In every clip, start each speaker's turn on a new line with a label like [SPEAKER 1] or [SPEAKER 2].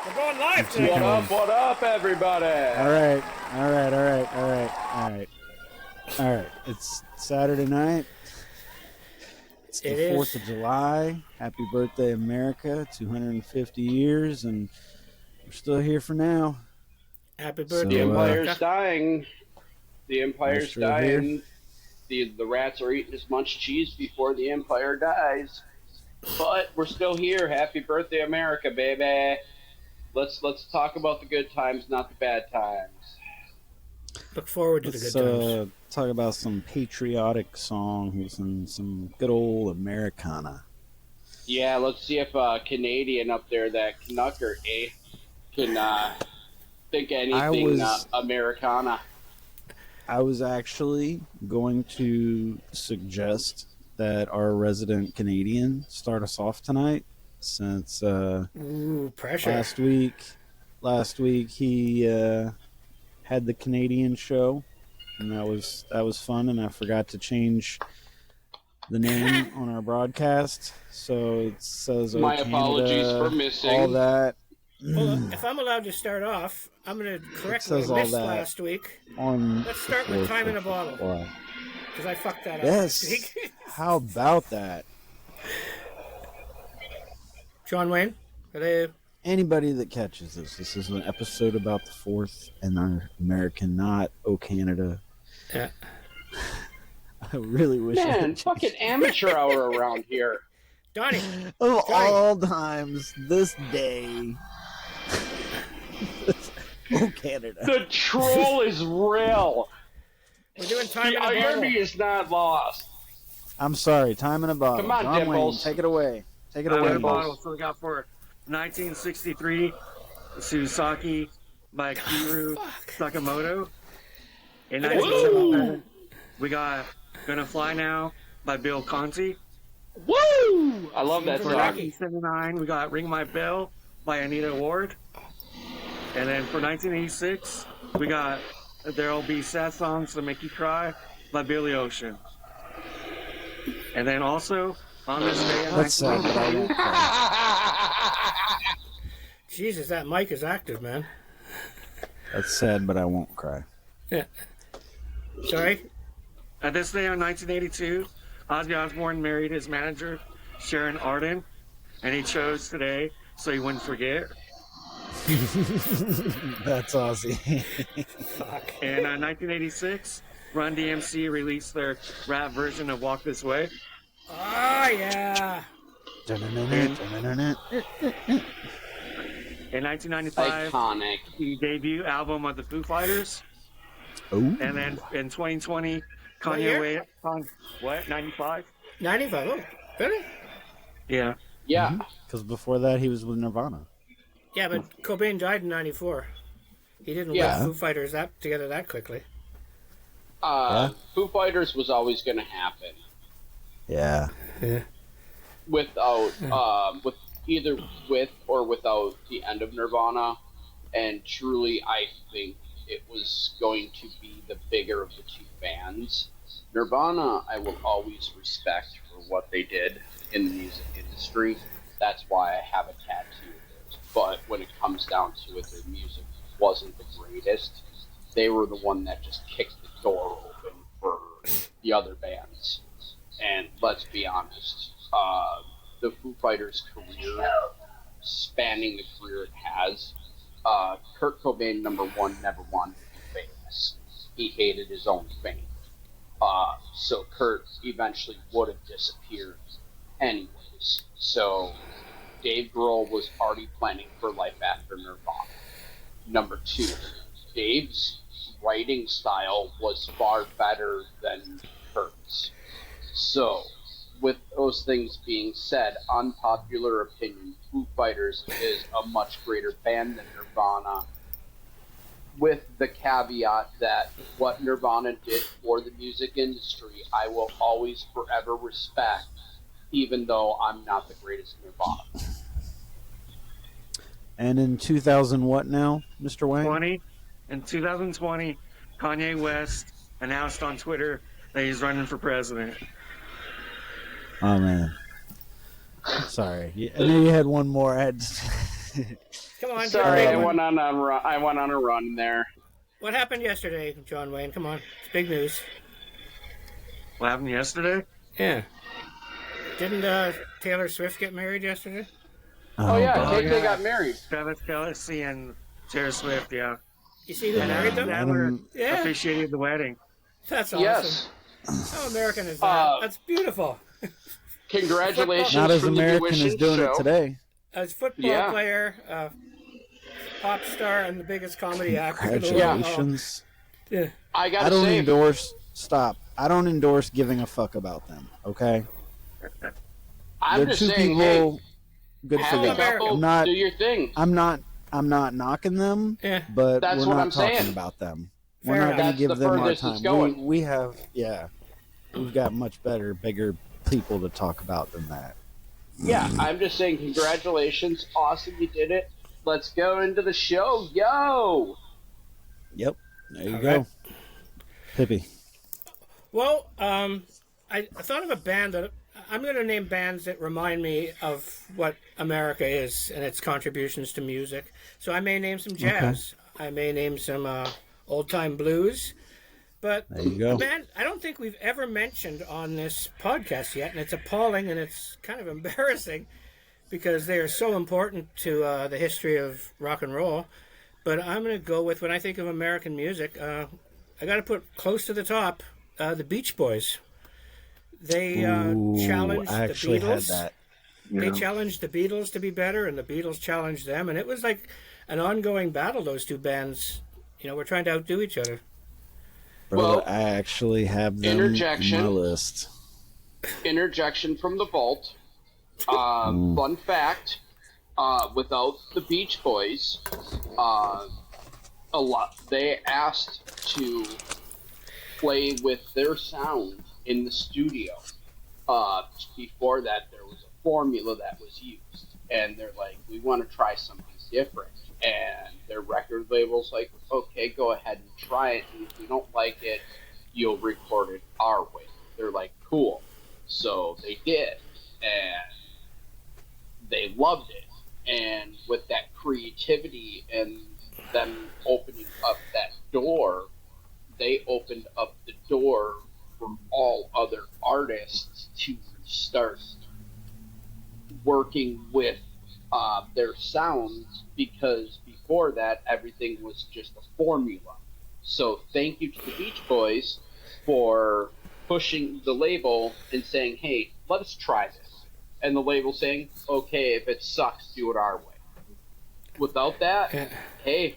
[SPEAKER 1] We're going live tonight.
[SPEAKER 2] What up, everybody?
[SPEAKER 3] All right. It's Saturday night. It's the 4th of July. Happy birthday, America. 250 years, and we're still here for now.
[SPEAKER 1] Happy birthday,
[SPEAKER 2] The Empire's
[SPEAKER 1] America.
[SPEAKER 2] dying. The Empire's
[SPEAKER 3] Still
[SPEAKER 2] dying. The rats are eating as much cheese before the Empire dies. But we're still here. Happy birthday, America, baby. Let's talk about the good times, not the bad times.
[SPEAKER 1] Look forward to the good times.
[SPEAKER 3] Talk about some patriotic songs and some good old Americana.
[SPEAKER 2] Yeah, let's see if Canadian up there, that Knucker, can think anything Americana.
[SPEAKER 3] I was actually going to suggest that our resident Canadian start us off tonight, since
[SPEAKER 1] pressure.
[SPEAKER 3] Last week he had the Canadian show, and that was fun. And I forgot to change the name on our broadcast, so it says
[SPEAKER 2] my
[SPEAKER 3] Canada,
[SPEAKER 2] apologies for missing
[SPEAKER 3] all that.
[SPEAKER 1] Well, if I'm allowed to start off, I'm going to correct what I missed last week. Let's start with Time in a Bottle. Because I fucked that up last week.
[SPEAKER 3] How about that?
[SPEAKER 1] John Wayne?
[SPEAKER 3] Anybody that catches this is an episode about the 4th and our American, not Canada.
[SPEAKER 1] Yeah.
[SPEAKER 3] I really wish
[SPEAKER 2] fucking amateur hour around here.
[SPEAKER 1] Donnie.
[SPEAKER 3] Of all times, this day. Canada.
[SPEAKER 2] The troll is real.
[SPEAKER 1] We're doing Time in a Bottle.
[SPEAKER 2] The irony is not lost.
[SPEAKER 3] I'm sorry, Time in a Bottle.
[SPEAKER 2] Come on,
[SPEAKER 3] John
[SPEAKER 2] Dimples.
[SPEAKER 3] Wayne, take it away. Take it
[SPEAKER 4] Time
[SPEAKER 3] away,
[SPEAKER 4] in a Bottle. So we got for 1963, Susaki by Kiru Sakamoto. In 1977, we got Gonna Fly Now by Bill Conti.
[SPEAKER 2] Woo! I love that
[SPEAKER 4] For
[SPEAKER 2] song.
[SPEAKER 4] 1979, we got Ring My Bell by Anita Ward. And then for 1986, we got There'll Be Sad Songs That Make You Cry by Billy Ocean. And then also, on this day in 1982...
[SPEAKER 1] Jesus, that mic is active, man.
[SPEAKER 3] That's sad, but I won't cry.
[SPEAKER 1] Yeah. Sorry?
[SPEAKER 4] At this day in 1982, Ozzy Osbourne married his manager, Sharon Arden, and he chose today so he wouldn't forget.
[SPEAKER 3] That's Ozzy.
[SPEAKER 1] Fuck.
[SPEAKER 4] In 1986, Run DMC released their rap version of Walk This Way.
[SPEAKER 1] Oh, yeah.
[SPEAKER 4] In 1995,
[SPEAKER 2] iconic.
[SPEAKER 4] the debut album of the Foo Fighters.
[SPEAKER 3] Ooh.
[SPEAKER 4] And then in 2020, Kanye West. What? 95?
[SPEAKER 1] 95? Oh, really?
[SPEAKER 4] Yeah.
[SPEAKER 2] Yeah.
[SPEAKER 3] Because before that, he was with Nirvana.
[SPEAKER 1] Yeah, but Cobain died in 94. He didn't let Foo Fighters together that quickly.
[SPEAKER 2] Foo Fighters was always going to happen.
[SPEAKER 3] Yeah.
[SPEAKER 2] Without, either with or without the end of Nirvana. And truly, I think it was going to be the bigger of the two bands. Nirvana, I will always respect for what they did in the music industry. That's why I have a tattoo of it. But when it comes down to it, their music wasn't the greatest. They were the one that just kicked the door open for the other bands. And let's be honest, the Foo Fighters' career, spanning the career it has, Kurt Cobain, number one, never wanted to be famous. He hated his own fame. So Kurt eventually would have disappeared anyways. So Dave Grohl was already planning for life after Nirvana. Number two, Dave's writing style was far better than Kurt's. So, with those things being said, unpopular opinion, Foo Fighters is a much greater band than Nirvana, with the caveat that what Nirvana did for the music industry, I will always forever respect, even though I'm not the greatest Nirvana.
[SPEAKER 3] And in 2000 what now, Mr. Wayne?
[SPEAKER 4] In 2020, Kanye West announced on Twitter that he's running for president.
[SPEAKER 3] Oh, man. Sorry. I knew you had one more. I had
[SPEAKER 1] Come on,
[SPEAKER 2] sorry, I went on a run there.
[SPEAKER 1] What happened yesterday, John Wayne? Come on, it's big news.
[SPEAKER 4] What happened yesterday?
[SPEAKER 1] Yeah. Didn't Taylor Swift get married yesterday?
[SPEAKER 2] Oh yeah, Tay got married.
[SPEAKER 4] Travis Kelce and Taylor Swift, yeah.
[SPEAKER 1] You see who married them?
[SPEAKER 4] Adler officiated the wedding.
[SPEAKER 1] That's awesome.
[SPEAKER 2] Yes.
[SPEAKER 1] How American is that? That's beautiful.
[SPEAKER 2] Congratulations.
[SPEAKER 3] Not as American as doing it today.
[SPEAKER 1] As football player, pop star, and the biggest comedy actor in the world.
[SPEAKER 3] Congratulations.
[SPEAKER 1] Yeah.
[SPEAKER 2] I don't
[SPEAKER 3] endorse. Stop. I don't endorse giving a fuck about them. Okay.
[SPEAKER 2] I'm
[SPEAKER 3] They're
[SPEAKER 2] just
[SPEAKER 3] two
[SPEAKER 2] saying,
[SPEAKER 3] people.
[SPEAKER 2] Hey,
[SPEAKER 3] good for them.
[SPEAKER 2] I'm not. Do your thing.
[SPEAKER 3] I'm not knocking them.
[SPEAKER 1] Yeah.
[SPEAKER 3] But
[SPEAKER 2] That's
[SPEAKER 3] we're
[SPEAKER 2] what
[SPEAKER 3] not
[SPEAKER 2] I'm
[SPEAKER 3] talking
[SPEAKER 2] saying.
[SPEAKER 3] about them.
[SPEAKER 1] Fair
[SPEAKER 3] We're not
[SPEAKER 1] enough.
[SPEAKER 3] going to give
[SPEAKER 2] the
[SPEAKER 3] them our
[SPEAKER 2] furthest it's
[SPEAKER 3] time.
[SPEAKER 2] going.
[SPEAKER 3] We have, we've got much better, bigger people to talk about than that.
[SPEAKER 2] Yeah, I'm just saying, congratulations. Awesome, you did it. Let's go into the show. Yo!
[SPEAKER 3] Yep. There you
[SPEAKER 1] All
[SPEAKER 3] go.
[SPEAKER 1] right.
[SPEAKER 3] Pippi.
[SPEAKER 1] Well, I thought of a band that I'm going to name bands that remind me of what America is and its contributions to music. So I may name some jazz. Okay. I may name some old-time blues. But
[SPEAKER 3] there you go.
[SPEAKER 1] A band I don't think we've ever mentioned on this podcast yet, and it's appalling and it's kind of embarrassing because they are so important to the history of rock and roll. But I'm going to go with, when I think of American music, I got to put close to the top, the Beach Boys. They challenged the Beatles.
[SPEAKER 3] Had that.
[SPEAKER 1] They challenged the Beatles to be better, and the Beatles challenged them, and it was like an ongoing battle. Those two bands, were trying to outdo each other.
[SPEAKER 3] Brother, I actually have them on my list.
[SPEAKER 2] Interjection from the vault. Fun fact: without the Beach Boys, they asked to play with their sound in the studio. Before that, there was a formula that was used, and they're like, "We want to try something different." And their record label's like, "Okay, go ahead and try it. And if you don't like it, you'll record it our way." They're like, "Cool." So they did, and they loved it. And with that creativity and them opening up that door, they opened up the door for all other artists to start working with their sounds, because before that everything was just a formula. So thank you to the Beach Boys for pushing the label and saying, "Hey, let us try this," and the label saying, "Okay, if it sucks, do it our way." Without that, hey,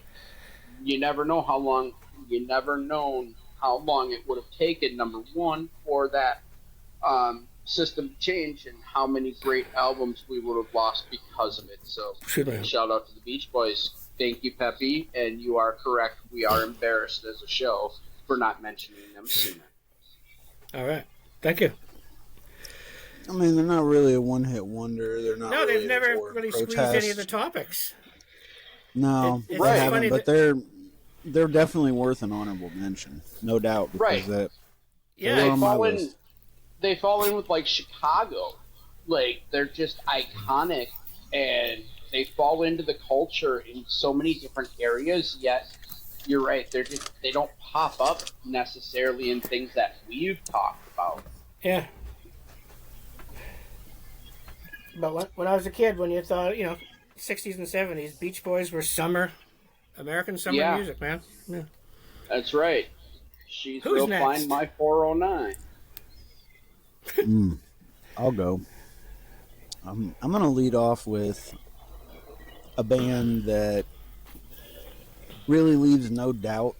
[SPEAKER 2] you never know how long it would have taken, number one, for that system to change, and how many great albums we would have lost because of it. So shout out to the Beach Boys. Thank you, Peppy, and you are correct. We are embarrassed as a show for not mentioning them sooner.
[SPEAKER 1] All right. Thank you.
[SPEAKER 3] I mean, they're not really a one-hit wonder. They're not.
[SPEAKER 1] No, they've never really squeezed any of the topics.
[SPEAKER 3] No, they haven't. But they're definitely worth an honorable mention, no doubt. Because
[SPEAKER 2] they fall in with like Chicago, like they're just iconic, and they fall into the culture in so many different areas. Yet, you're right, they don't pop up necessarily in things that we've talked about.
[SPEAKER 1] Yeah. But when I was a kid, when you thought, 60s and 70s, Beach Boys were American summer music, man. Yeah.
[SPEAKER 2] That's right. She's
[SPEAKER 1] Who's
[SPEAKER 2] real
[SPEAKER 1] next?
[SPEAKER 2] fine, my 409.
[SPEAKER 3] I'll go. I'm going to lead off with a band that really leaves no doubt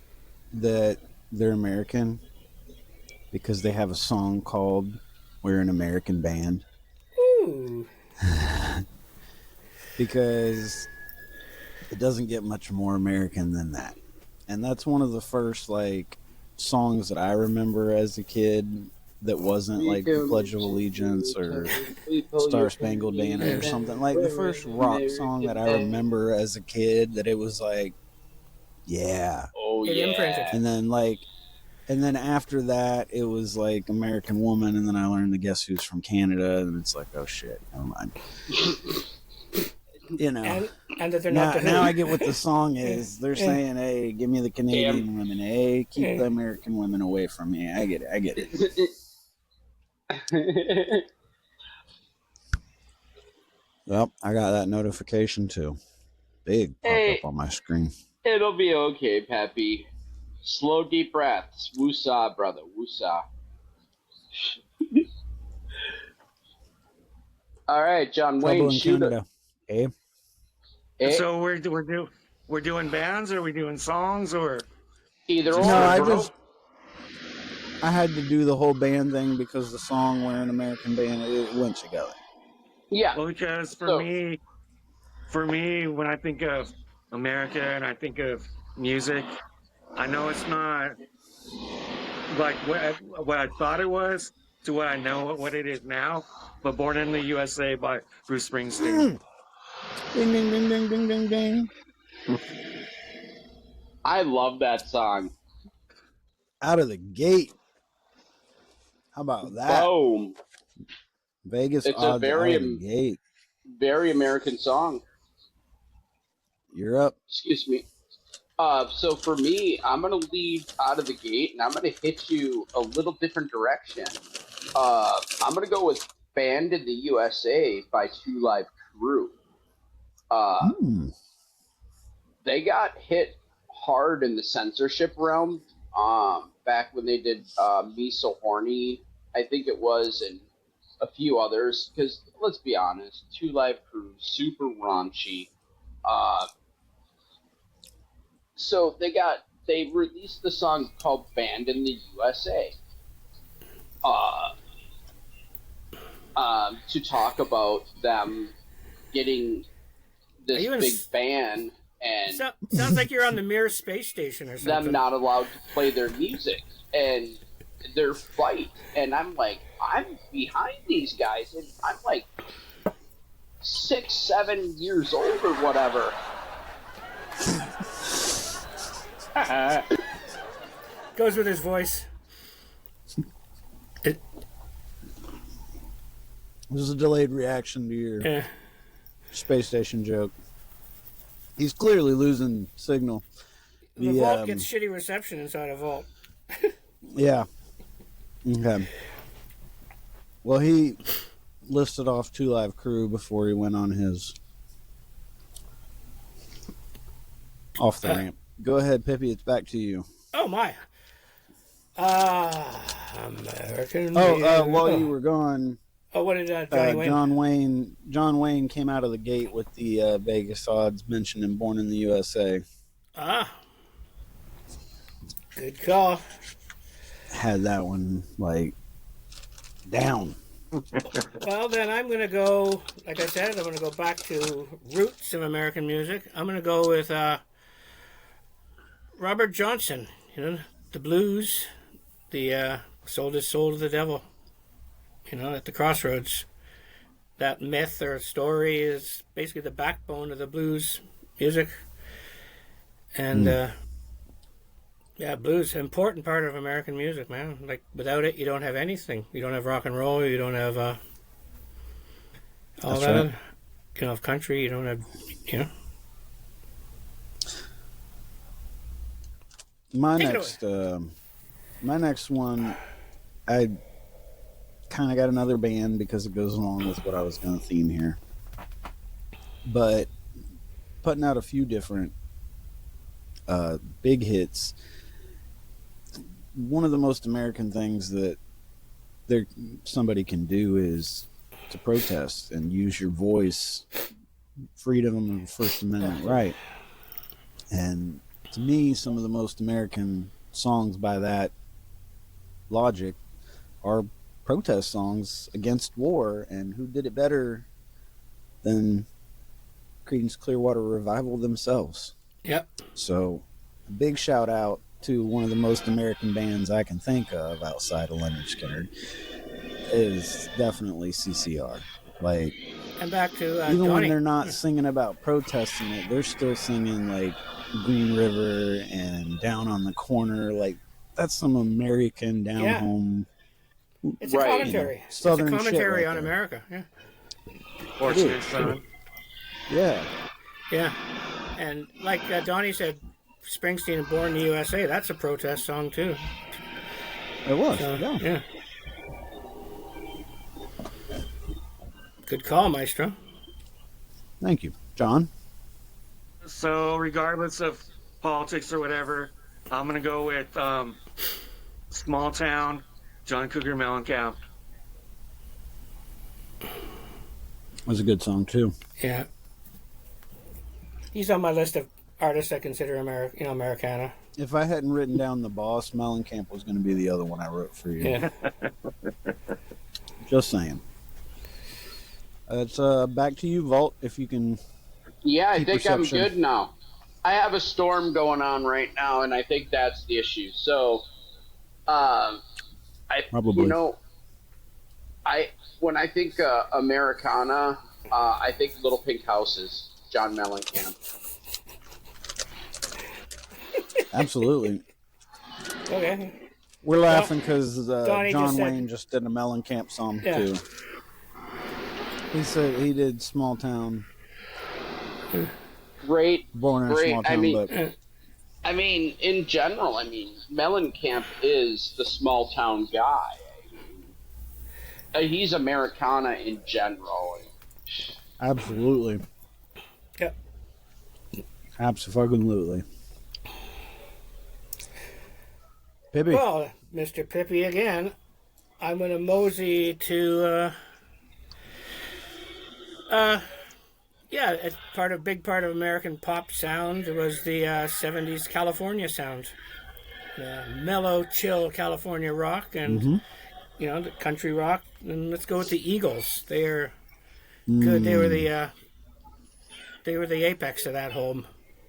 [SPEAKER 3] that they're American, because they have a song called "We're an American Band."
[SPEAKER 1] Ooh.
[SPEAKER 3] Because it doesn't get much more American than that. And that's one of the first songs that I remember as a kid that wasn't like Pledge of Allegiance or Star Spangled Banner or something. Like the first rock song that I remember as a kid that it was like, yeah.
[SPEAKER 2] Oh yeah.
[SPEAKER 3] And then after that it was like American Woman, and then I learned the Guess Who's from Canada, and it's like, oh shit, never mind. you know.
[SPEAKER 1] And that they're
[SPEAKER 3] Now,
[SPEAKER 1] not the Who.
[SPEAKER 3] now I get what the song is. They're saying, "Hey, give me the Canadian women. Hey, keep the American women away from me." I get it. Well, I got that notification too. Big pop up on my screen.
[SPEAKER 2] It'll be okay, Peppy. Slow, deep breaths. Woosah, brother. Woosah. All right, John
[SPEAKER 3] Trouble
[SPEAKER 2] Wayne,
[SPEAKER 3] in
[SPEAKER 2] shoot
[SPEAKER 3] Canada.
[SPEAKER 2] it.
[SPEAKER 4] So we're doing bands, or are we doing songs, or
[SPEAKER 2] Either or.
[SPEAKER 3] No, I had to do the whole band thing because the song "We're an American Band" it went together.
[SPEAKER 2] Yeah.
[SPEAKER 4] Well, because for me, when I think of America and I think of music, I know it's not like what I thought it was to what I know what it is now. But "Born in the USA" by Bruce Springsteen.
[SPEAKER 3] Ding ding ding ding ding ding ding.
[SPEAKER 2] I love that song.
[SPEAKER 3] Out of the gate. How about that?
[SPEAKER 2] Boom.
[SPEAKER 3] Vegas
[SPEAKER 2] It's
[SPEAKER 3] odds
[SPEAKER 2] a very,
[SPEAKER 3] out of the gate.
[SPEAKER 2] very American song.
[SPEAKER 3] You're up.
[SPEAKER 2] Excuse me. So for me, I'm gonna leave out of the gate, and I'm gonna hit you a little different direction. I'm gonna go with "Band in the USA" by Two Live Crew. They got hit hard in the censorship realm back when they did "Me So Horny," I think it was, and a few others. Because let's be honest, Two Live Crew, super raunchy. So they released the song called "Band in the USA" to talk about them getting this big ban and
[SPEAKER 1] sounds like you're on the Mir space station or something.
[SPEAKER 2] Them not allowed to play their music and their fight. And I'm like, I'm behind these guys, and I'm like 6, 7 years old or whatever.
[SPEAKER 1] Goes with his voice.
[SPEAKER 3] This is a delayed reaction to your space station joke. He's clearly losing signal.
[SPEAKER 1] The vault gets shitty reception inside a vault.
[SPEAKER 3] Yeah. Okay. Well, he listed off Two Live Crew before he went on his off the ramp. Go ahead, Pippi. It's back to you.
[SPEAKER 1] Oh my. American.
[SPEAKER 3] While you were gone.
[SPEAKER 1] Oh, what did Johnny Wayne?
[SPEAKER 3] John Wayne came out of the gate with the Vegas odds mentioning "Born in the USA."
[SPEAKER 1] Good call.
[SPEAKER 3] Had that one down.
[SPEAKER 1] Well, then I'm going to go. Like I said, I'm going to go back to roots of American music. I'm going to go with Robert Johnson. The blues, the "Sold His Soul to the Devil." At the crossroads. That myth or story is basically the backbone of the blues music. And, blues, an important part of American music, man. Like, without it, you don't have anything. You don't have rock and roll, you don't have all
[SPEAKER 3] That's
[SPEAKER 1] that.
[SPEAKER 3] Right.
[SPEAKER 1] You don't have country, you don't have,
[SPEAKER 3] My next one, I kind of got another band because it goes along with what I was going to theme here. But putting out a few different big hits. One of the most American things that somebody can do is to protest and use your voice, freedom and First Amendment right. And to me, some of the most American songs by that logic are protest songs against war, and who did it better than Creedence Clearwater Revival themselves?
[SPEAKER 1] Yep.
[SPEAKER 3] So, a big shout out to one of the most American bands I can think of outside of Leonard Skinner is definitely CCR.
[SPEAKER 1] And back to
[SPEAKER 3] even
[SPEAKER 1] Johnny.
[SPEAKER 3] when they're not singing about protesting it, they're still singing Green River and Down on the Corner. That's some American down home.
[SPEAKER 1] It's a commentary.
[SPEAKER 3] Southern
[SPEAKER 1] it's a commentary
[SPEAKER 3] shit
[SPEAKER 1] on America. Yeah.
[SPEAKER 4] Fortunate Son.
[SPEAKER 3] Yeah.
[SPEAKER 1] Yeah. And like Donnie said, Springsteen and Born in the USA, that's a protest song too.
[SPEAKER 3] It was.
[SPEAKER 1] So,
[SPEAKER 3] yeah.
[SPEAKER 1] yeah. Good call, Maestro.
[SPEAKER 3] Thank you. John?
[SPEAKER 4] So regardless of politics or whatever, I'm gonna go with Small Town, John Cougar Mellencamp.
[SPEAKER 3] Was a good song too.
[SPEAKER 1] Yeah. He's on my list of artists I consider Americana.
[SPEAKER 3] If I hadn't written down The Boss, Mellencamp was going to be the other one I wrote for you.
[SPEAKER 1] Yeah.
[SPEAKER 3] Just saying. It's back to you, Vault, if you can.
[SPEAKER 2] Yeah, I
[SPEAKER 3] keep
[SPEAKER 2] think
[SPEAKER 3] reception.
[SPEAKER 2] I'm good now. I have a storm going on right now, and I think that's the issue. So,
[SPEAKER 3] Probably.
[SPEAKER 2] you know, when I think Americana, I think Little Pink Houses, John Mellencamp.
[SPEAKER 3] Absolutely.
[SPEAKER 1] Okay.
[SPEAKER 3] We're laughing because
[SPEAKER 1] Donnie
[SPEAKER 3] John
[SPEAKER 1] just said-
[SPEAKER 3] Wayne just did a Mellencamp song
[SPEAKER 1] Yeah.
[SPEAKER 3] too. He said he did Small Town,
[SPEAKER 2] Great,
[SPEAKER 3] Born in a
[SPEAKER 2] great.
[SPEAKER 3] Small Town,
[SPEAKER 2] I mean, in general, Mellencamp is the small town guy. He's Americana in general.
[SPEAKER 3] absolutely.
[SPEAKER 1] Yep.
[SPEAKER 3] Absolutely. Pibby.
[SPEAKER 1] Well, Mr. Pippi again. I'm going to mosey to, yeah, it's big part of American pop sound. It was the 70s California sound. Mellow, chill California rock and, the country rock. And let's go with the Eagles. They're good. They were the apex of that whole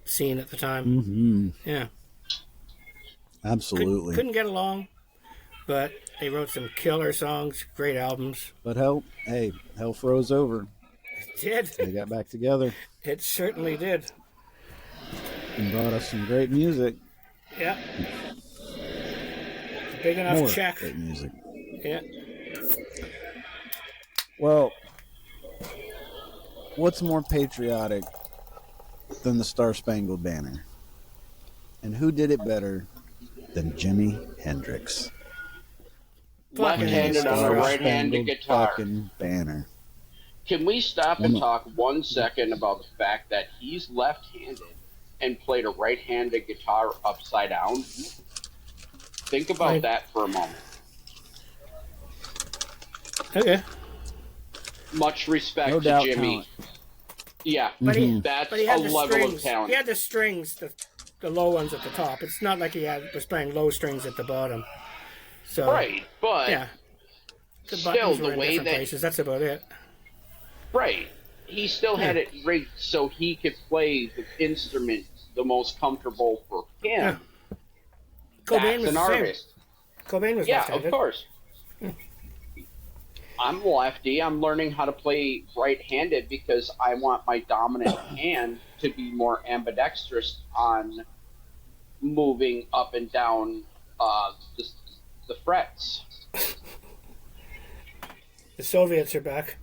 [SPEAKER 1] scene at the time.
[SPEAKER 3] Mm-hmm.
[SPEAKER 1] Yeah.
[SPEAKER 3] Absolutely.
[SPEAKER 1] Couldn't get along, but they wrote some killer songs, great albums.
[SPEAKER 3] But hell froze over.
[SPEAKER 1] It did.
[SPEAKER 3] They got back together
[SPEAKER 1] It certainly did.
[SPEAKER 3] and brought us some great music.
[SPEAKER 1] Yeah. Big enough
[SPEAKER 3] More
[SPEAKER 1] check.
[SPEAKER 3] great music.
[SPEAKER 1] Yeah.
[SPEAKER 3] Well, what's more patriotic than the Star Spangled Banner? And who did it better than Jimi Hendrix?
[SPEAKER 2] Left-handed on a right-handed guitar.
[SPEAKER 3] Fucking banner.
[SPEAKER 2] Can we stop and talk 1 second about the fact that he's left-handed and played a right-handed guitar upside down? Think about
[SPEAKER 1] Right.
[SPEAKER 2] that for a moment.
[SPEAKER 1] Okay.
[SPEAKER 2] Much respect
[SPEAKER 3] No
[SPEAKER 2] to
[SPEAKER 3] doubt
[SPEAKER 2] Jimmy.
[SPEAKER 3] talent.
[SPEAKER 2] Yeah,
[SPEAKER 1] But he,
[SPEAKER 2] that's
[SPEAKER 1] but he
[SPEAKER 2] a
[SPEAKER 1] had the
[SPEAKER 2] level
[SPEAKER 1] strings.
[SPEAKER 2] of talent.
[SPEAKER 1] He had the strings, the low ones at the top. It's not like was playing low strings at the bottom. So
[SPEAKER 2] Right, but
[SPEAKER 1] yeah. The
[SPEAKER 2] still,
[SPEAKER 1] buttons were
[SPEAKER 2] the
[SPEAKER 1] in
[SPEAKER 2] way
[SPEAKER 1] different
[SPEAKER 2] that
[SPEAKER 1] places. That's about it.
[SPEAKER 2] right, he still had it rigged so he could play the instrument the most comfortable for him.
[SPEAKER 1] Cobain
[SPEAKER 2] That's
[SPEAKER 1] was
[SPEAKER 2] an
[SPEAKER 1] the same.
[SPEAKER 2] artist.
[SPEAKER 1] Cobain was
[SPEAKER 2] Yeah,
[SPEAKER 1] left-handed.
[SPEAKER 2] of course. I'm lefty. I'm learning how to play right-handed because I want my dominant hand to be more ambidextrous on moving up and down the frets.
[SPEAKER 1] The Soviets are back.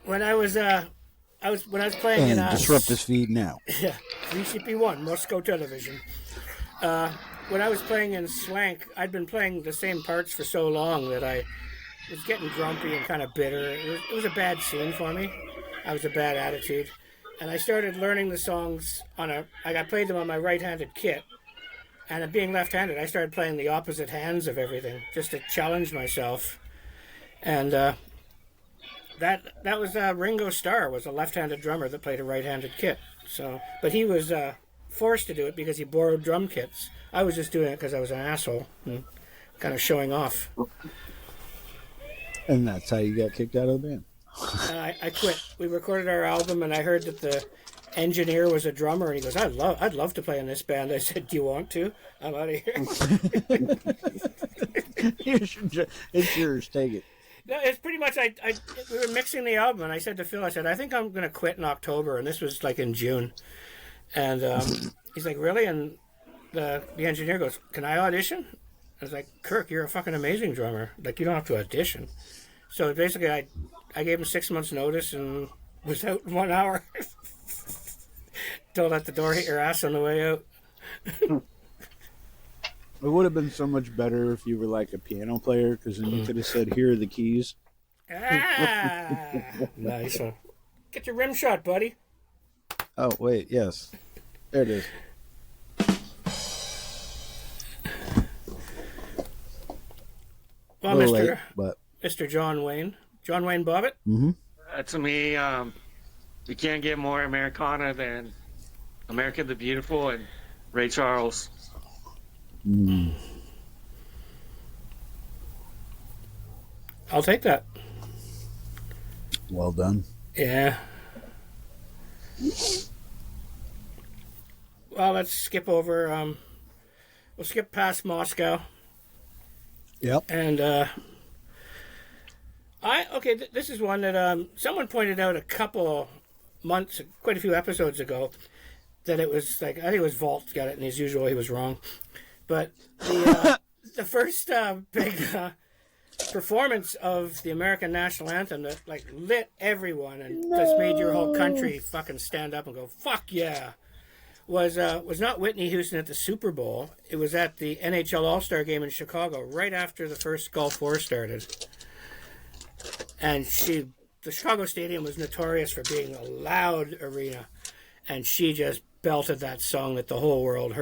[SPEAKER 1] When I was playing in
[SPEAKER 3] Disrupt this feed now.
[SPEAKER 1] Yeah, 3CP1, Moscow Television. When I was playing in Swank, I'd been playing the same parts for so long that I was getting grumpy and kind of bitter. It was a bad scene for me. I was a bad attitude. And I started learning the songs I played them on my right-handed kit. And being left-handed, I started playing the opposite hands of everything, just to challenge myself. And that was Ringo Starr was a left-handed drummer that played a right-handed kit. So, but he was forced to do it because he borrowed drum kits. I was just doing it because I was an asshole and kind of showing off.
[SPEAKER 3] And that's how you got kicked out of the band.
[SPEAKER 1] I quit. We recorded our album, and I heard that the engineer was a drummer, and he goes, I'd love to play in this band. I said, do you want to? I'm out of here.
[SPEAKER 3] It's yours. Take it.
[SPEAKER 1] No, it's pretty much, we were mixing the album, and I said to Phil, I said, I think I'm going to quit in October, and this was like in June. And he's like, really? And the engineer goes, can I audition? I was like, Kirk, you're a fucking amazing drummer. Like, you don't have to audition. So basically, I I gave him 6 months' notice and was out in 1 hour. Don't let the door hit your ass on the way out.
[SPEAKER 3] It would have been so much better if you were like a piano player, because then you could have said, "Here are the keys."
[SPEAKER 1] Ah, nice one. Get your rim shot, buddy.
[SPEAKER 3] Oh wait, yes, there it is.
[SPEAKER 1] Well,
[SPEAKER 3] Little
[SPEAKER 1] Mr.
[SPEAKER 3] late, but
[SPEAKER 1] Mr. John Wayne Bobbitt.
[SPEAKER 4] To me, you can't get more Americana than America the Beautiful and Ray Charles.
[SPEAKER 1] I'll take that.
[SPEAKER 3] Well done.
[SPEAKER 1] Yeah. Well, let's skip over. We'll skip past Moscow.
[SPEAKER 3] Yep.
[SPEAKER 1] And this is one that someone pointed out a couple months, quite a few episodes ago, that it was like, I think it was Vault got it, and as usual, he was wrong. But the first big performance of the American national anthem that like lit everyone and just made your whole country fucking stand up and go fuck yeah was not Whitney Houston at the Super Bowl. It was at the NHL All-Star game in Chicago right after the first Gulf War started. And the Chicago Stadium was notorious for being a loud arena, and she just belted that song that the whole world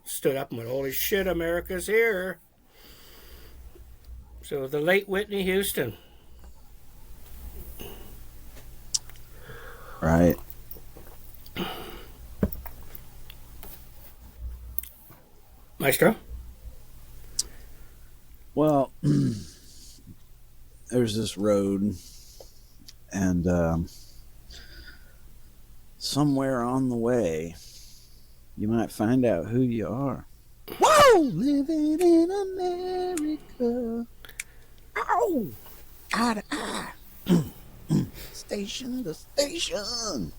[SPEAKER 1] stood up and went, holy shit, America's here. So the late Whitney Houston.
[SPEAKER 3] Right.
[SPEAKER 1] Maestro?
[SPEAKER 3] Well, there's this road, and somewhere on the way, you might find out who you are. Whoa! Living in America. Ow! Eye to eye. Station to station.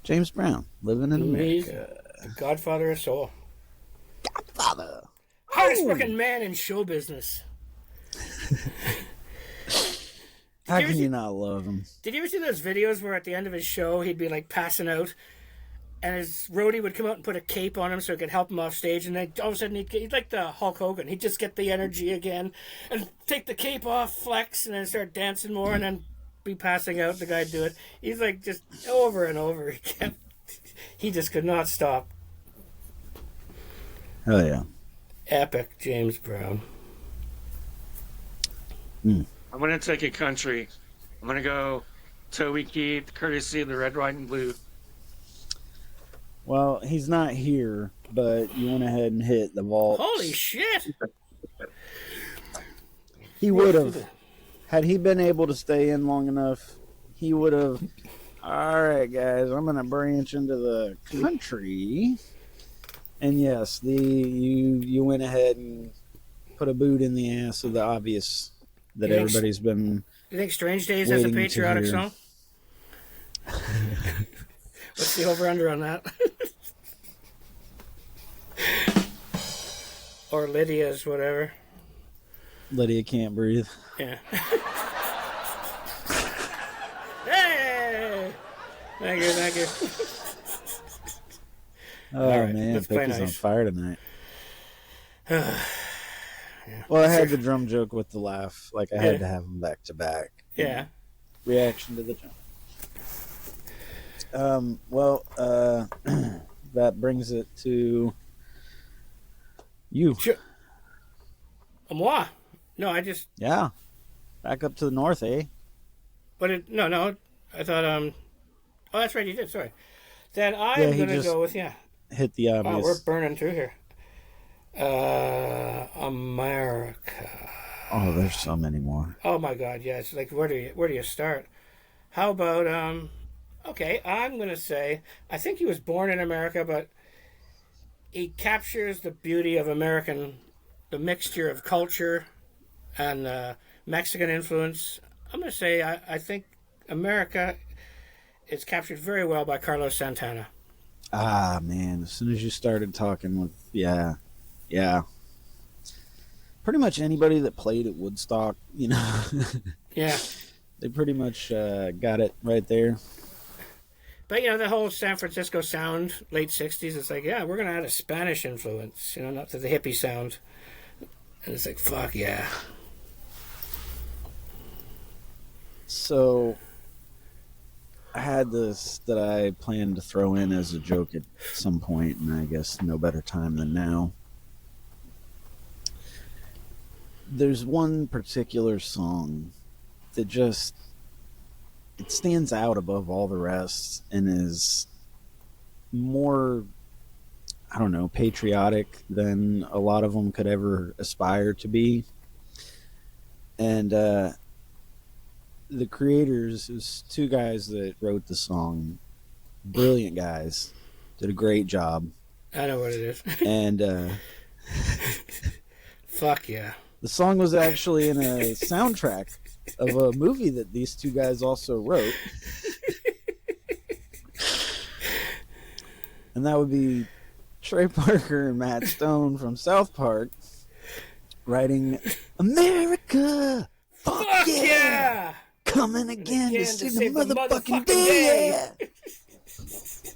[SPEAKER 3] James Brown, living in America.
[SPEAKER 1] The godfather of soul.
[SPEAKER 3] Godfather.
[SPEAKER 1] Hardest working man in show business.
[SPEAKER 3] How can you not love him?
[SPEAKER 1] Did you ever see those videos where at the end of his show he'd be like passing out, and his roadie would come out and put a cape on him so it could help him off stage, and then all of a sudden he'd like the Hulk Hogan. He'd just get the energy again and take the cape off, flex, and then start dancing more, and then be passing out. The guy'd do it. He's like just over and over. He just could not stop.
[SPEAKER 3] Hell yeah.
[SPEAKER 1] Epic James Brown.
[SPEAKER 4] I'm going to take a country. I'm going to go Toby Keith, courtesy of the Red, White, and Blue.
[SPEAKER 3] Well, he's not here, but you went ahead and hit the vault.
[SPEAKER 1] Holy shit!
[SPEAKER 3] He would have. Had he been able to stay in long enough, he would have. All right, guys, I'm going to branch into the country. And yes, you went ahead and put a boot in the ass of the obvious that everybody's been.
[SPEAKER 1] You think Strange Days has a patriotic song? What's the over-under on that? Or Lydia's, whatever.
[SPEAKER 3] Lydia Can't Breathe.
[SPEAKER 1] Yeah. Hey! Thank you.
[SPEAKER 3] Oh,
[SPEAKER 1] right,
[SPEAKER 3] man,
[SPEAKER 1] let's play
[SPEAKER 3] Becky's on
[SPEAKER 1] nice.
[SPEAKER 3] fire tonight.
[SPEAKER 1] Yeah.
[SPEAKER 3] Well, I had the drum joke with the laugh. Like, I had to have them back to back.
[SPEAKER 1] Yeah.
[SPEAKER 3] Reaction to the jump. That brings it to you.
[SPEAKER 1] Sure. Moi? No, I just.
[SPEAKER 3] Yeah. Back up to the north, eh?
[SPEAKER 1] But no. I thought. Oh, that's right. You did. Sorry. Then I'm gonna go with
[SPEAKER 3] Hit the obvious.
[SPEAKER 1] Wow, we're burning through here. America.
[SPEAKER 3] Oh, there's so many more.
[SPEAKER 1] Oh my God, yeah. It's like where do you start? How about okay, I'm gonna say I think he was born in America, but he captures the beauty of American, the mixture of culture and Mexican influence. I'm gonna say I think America is captured very well by Carlos Santana.
[SPEAKER 3] Ah, man. As soon as you started talking with yeah. Pretty much anybody that played at Woodstock,
[SPEAKER 1] Yeah.
[SPEAKER 3] They pretty much got it right there.
[SPEAKER 1] But, the whole San Francisco sound, late 60s, it's like, yeah, we're going to add a Spanish influence, not to the hippie sound. And it's like, fuck yeah.
[SPEAKER 3] So, I had this that I planned to throw in as a joke at some point, and I guess no better time than now. There's one particular song that just, it stands out above all the rest and is more, I don't know, patriotic than a lot of them could ever aspire to be. And the creators, it was two guys that wrote the song, brilliant guys, did a great job.
[SPEAKER 1] I know what it is.
[SPEAKER 3] And
[SPEAKER 1] fuck yeah.
[SPEAKER 3] the song was actually in a soundtrack of a movie that these two guys also wrote. And that would be Trey Parker and Matt Stone from South Park writing America, fuck yeah, coming again to save the motherfucking day.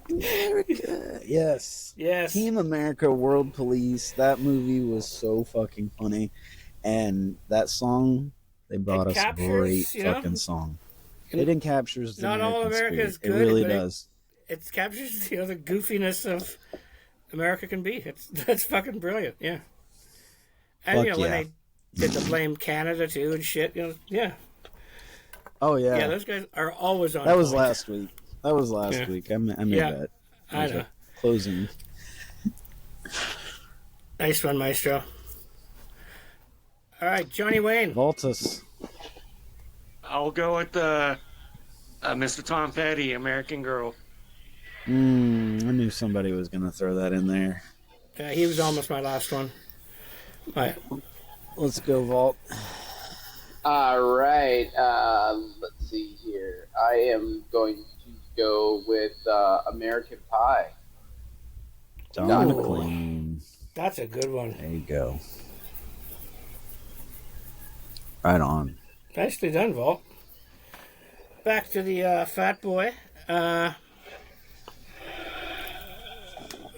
[SPEAKER 3] America. Yes. Team America, World Police. That movie was so fucking funny. And that song, they brought us a great fucking song. It encaptures the
[SPEAKER 1] not all America is good.
[SPEAKER 3] It really does.
[SPEAKER 1] It captures, the goofiness of America can be. That's fucking brilliant. Yeah. And when they did the blame Canada too and shit, yeah.
[SPEAKER 3] Oh yeah.
[SPEAKER 1] Yeah, those guys are always on.
[SPEAKER 3] That was last week. That was last week. I made that.
[SPEAKER 1] I know.
[SPEAKER 3] Closing.
[SPEAKER 1] Nice one, Maestro. All right, Johnny Wayne.
[SPEAKER 3] Voltus.
[SPEAKER 4] I'll go with Mr. Tom Petty, American Girl.
[SPEAKER 3] I knew somebody was going to throw that in there.
[SPEAKER 1] He was almost my last one. All right.
[SPEAKER 3] Let's go, Vault.
[SPEAKER 2] All right. Let's see here. I am going to go with American Pie.
[SPEAKER 3] Don McLean.
[SPEAKER 1] That's a good one.
[SPEAKER 3] There you go. Right on.
[SPEAKER 1] Nicely done, Vault. Back to the Fat Boy.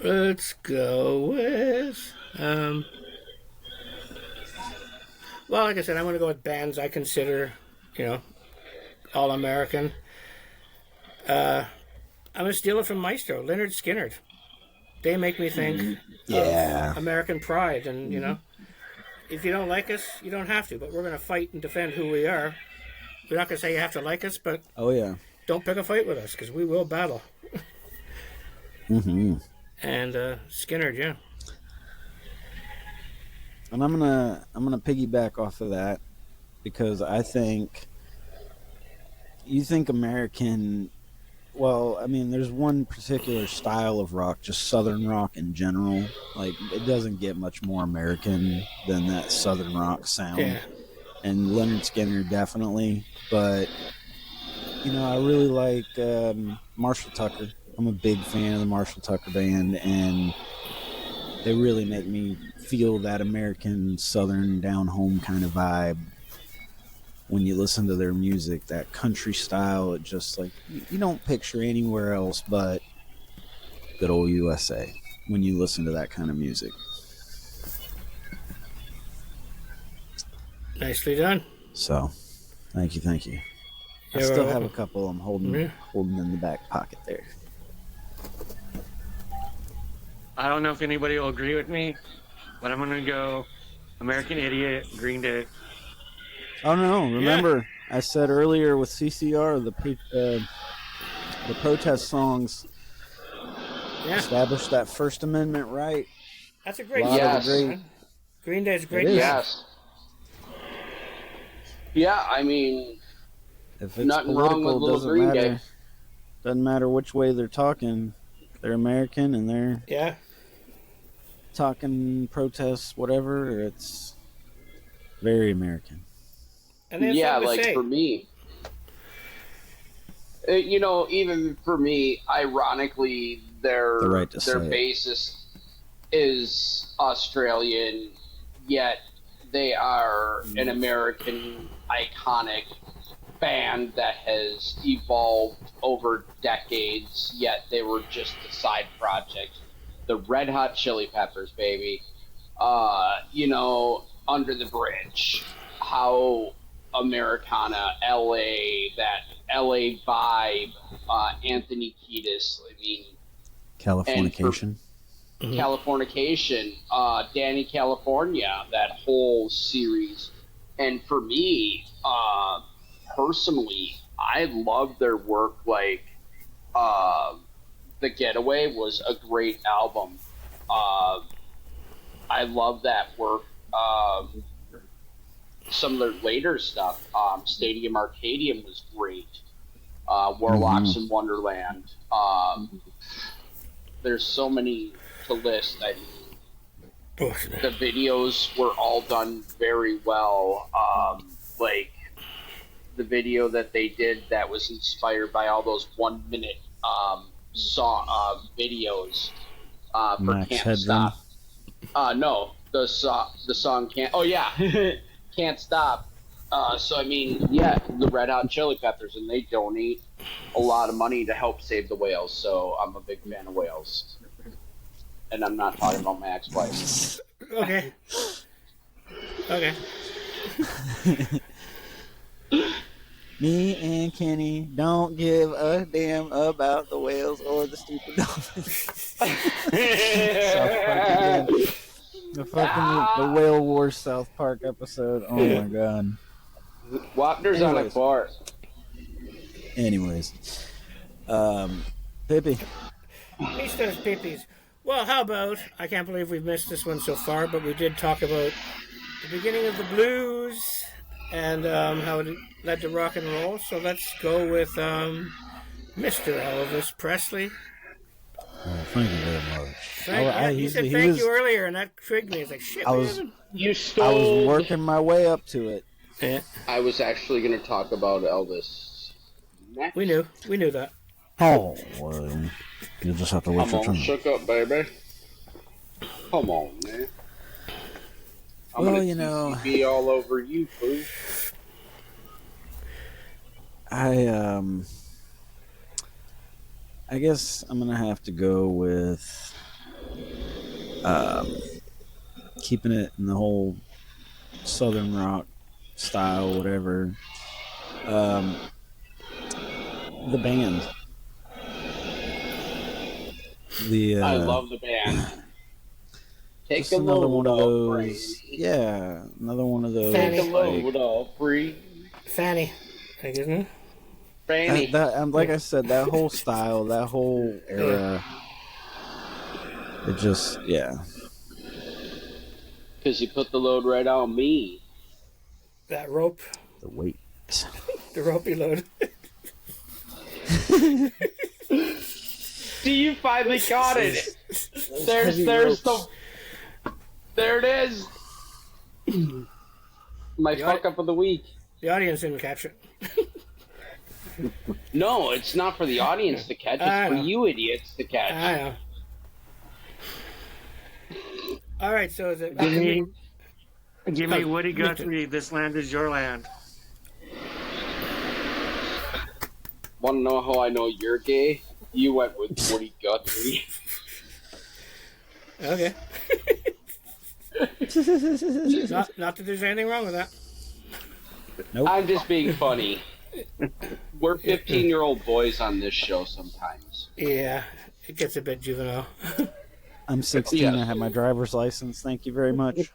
[SPEAKER 1] Let's go with... well, like I said, I'm going to go with bands I consider, all-American. I'm going to steal it from Maestro, Lynyrd Skynyrd. They make me think of American pride, and, if you don't like us, you don't have to, but we're going to fight and defend who we are. We're not going to say you have to like us, but don't pick a fight with us, because we will battle.
[SPEAKER 3] Mm-hmm.
[SPEAKER 1] And Skynyrd, yeah.
[SPEAKER 3] And I'm gonna piggyback off of that, because I think you think American. Well, I mean, there's one particular style of rock, just Southern rock in general. Like, it doesn't get much more American than that Southern rock sound.
[SPEAKER 1] Yeah.
[SPEAKER 3] And Lynyrd Skynyrd definitely, but I really like Marshall Tucker. I'm a big fan of the Marshall Tucker Band, and they really make me feel that American Southern down home kind of vibe when you listen to their music. That country style, it just like you don't picture anywhere else but good old USA when you listen to that kind of music.
[SPEAKER 1] Nicely done.
[SPEAKER 3] So, thank you. I still have a couple I'm holding in the back pocket there.
[SPEAKER 4] I don't know if anybody will agree with me, but I'm going to go American Idiot, Green Day.
[SPEAKER 3] Oh, no. Remember, I said earlier with CCR, the protest songs established that First Amendment right.
[SPEAKER 1] That's a great
[SPEAKER 2] song.
[SPEAKER 1] Green Day is great.
[SPEAKER 2] Yes. Yeah, I mean,
[SPEAKER 3] if it's
[SPEAKER 2] nothing
[SPEAKER 3] political,
[SPEAKER 2] wrong with little
[SPEAKER 3] doesn't
[SPEAKER 2] Green
[SPEAKER 3] matter.
[SPEAKER 2] Day.
[SPEAKER 3] Doesn't matter which way they're talking. They're American and they're talking protests, whatever. It's very American.
[SPEAKER 1] And
[SPEAKER 2] for me, even for me, ironically, their bassist is Australian, yet they are an American iconic band that has evolved over decades, yet they were just a side project. The Red Hot Chili Peppers, baby. Under the Bridge. How Americana, LA, that LA vibe, Anthony Kiedis, I mean,
[SPEAKER 3] Californication.
[SPEAKER 2] Californication, Danny California, that whole series. And for me, personally, I love their work. Like, The Getaway was a great album. I love that work. Some of their later stuff, Stadium Arcadium was great. Warlocks in Wonderland. There's so many to list. I mean, the videos were all done very well. Like the video that they did that was inspired by all those 1 minute videos for
[SPEAKER 3] Max
[SPEAKER 2] Can't
[SPEAKER 3] Headroom.
[SPEAKER 2] Stop. No, the song Can't. Oh yeah, Can't Stop. So I mean, yeah, the Red Hot Chili Peppers, and they donate a lot of money to help save the whales. So I'm a big fan of whales, and I'm not talking about my ex-wife.
[SPEAKER 1] Okay. Okay.
[SPEAKER 3] Me and Kenny don't give a damn about the whales or the stupid dolphins. South Park again. The Whale Wars South Park episode. Oh my god.
[SPEAKER 2] Wapner's on a bar.
[SPEAKER 3] Anyways. Pippi.
[SPEAKER 1] Each those pippies. Well, how about, I can't believe we've missed this one so far, but we did talk about the beginning of the blues and how it led to rock and roll. So let's go with Mr. Elvis Presley.
[SPEAKER 3] Oh, thank you very much.
[SPEAKER 1] You said thank you earlier, and that trigged me. It's like, shit,
[SPEAKER 3] I was working my way up to it.
[SPEAKER 1] Yeah.
[SPEAKER 2] I was actually going to talk about Elvis next.
[SPEAKER 1] We knew that.
[SPEAKER 3] Oh, well, you just have to wait your turn.
[SPEAKER 2] Shook up, baby. Come on, man. I'm
[SPEAKER 3] Well,
[SPEAKER 2] gonna be all over you, fool.
[SPEAKER 3] I guess I'm gonna have to go with keeping it in the whole Southern rock style, whatever. The band.
[SPEAKER 2] I love the band. Take a
[SPEAKER 3] another
[SPEAKER 2] load
[SPEAKER 3] one of
[SPEAKER 2] off,
[SPEAKER 3] those.
[SPEAKER 2] Brady.
[SPEAKER 3] Yeah, another one of those.
[SPEAKER 2] Take a load off, free.
[SPEAKER 1] Fanny, I think, isn't it?
[SPEAKER 2] Fanny.
[SPEAKER 3] Like I said, that whole style, that whole era, it just, yeah.
[SPEAKER 2] Because you put the load right on me.
[SPEAKER 1] That rope.
[SPEAKER 3] The weight.
[SPEAKER 1] The ropey load.
[SPEAKER 2] See, you finally got it. There it is. My fuck up of the week.
[SPEAKER 1] The audience didn't catch it.
[SPEAKER 2] No, it's not for the audience to catch. It's for you idiots to catch.
[SPEAKER 1] I know. All right, so is it...
[SPEAKER 4] Give me Woody Guthrie, This Land Is Your Land.
[SPEAKER 2] Want to know how I know you're gay? You went with Woody Guthrie.
[SPEAKER 1] Okay. not that there's anything wrong with that.
[SPEAKER 3] Nope.
[SPEAKER 2] I'm just being funny. We're 15-year-old boys on this show sometimes.
[SPEAKER 1] Yeah, it gets a bit juvenile.
[SPEAKER 3] I'm 16.
[SPEAKER 2] Yeah.
[SPEAKER 3] I have my driver's license. Thank you very much.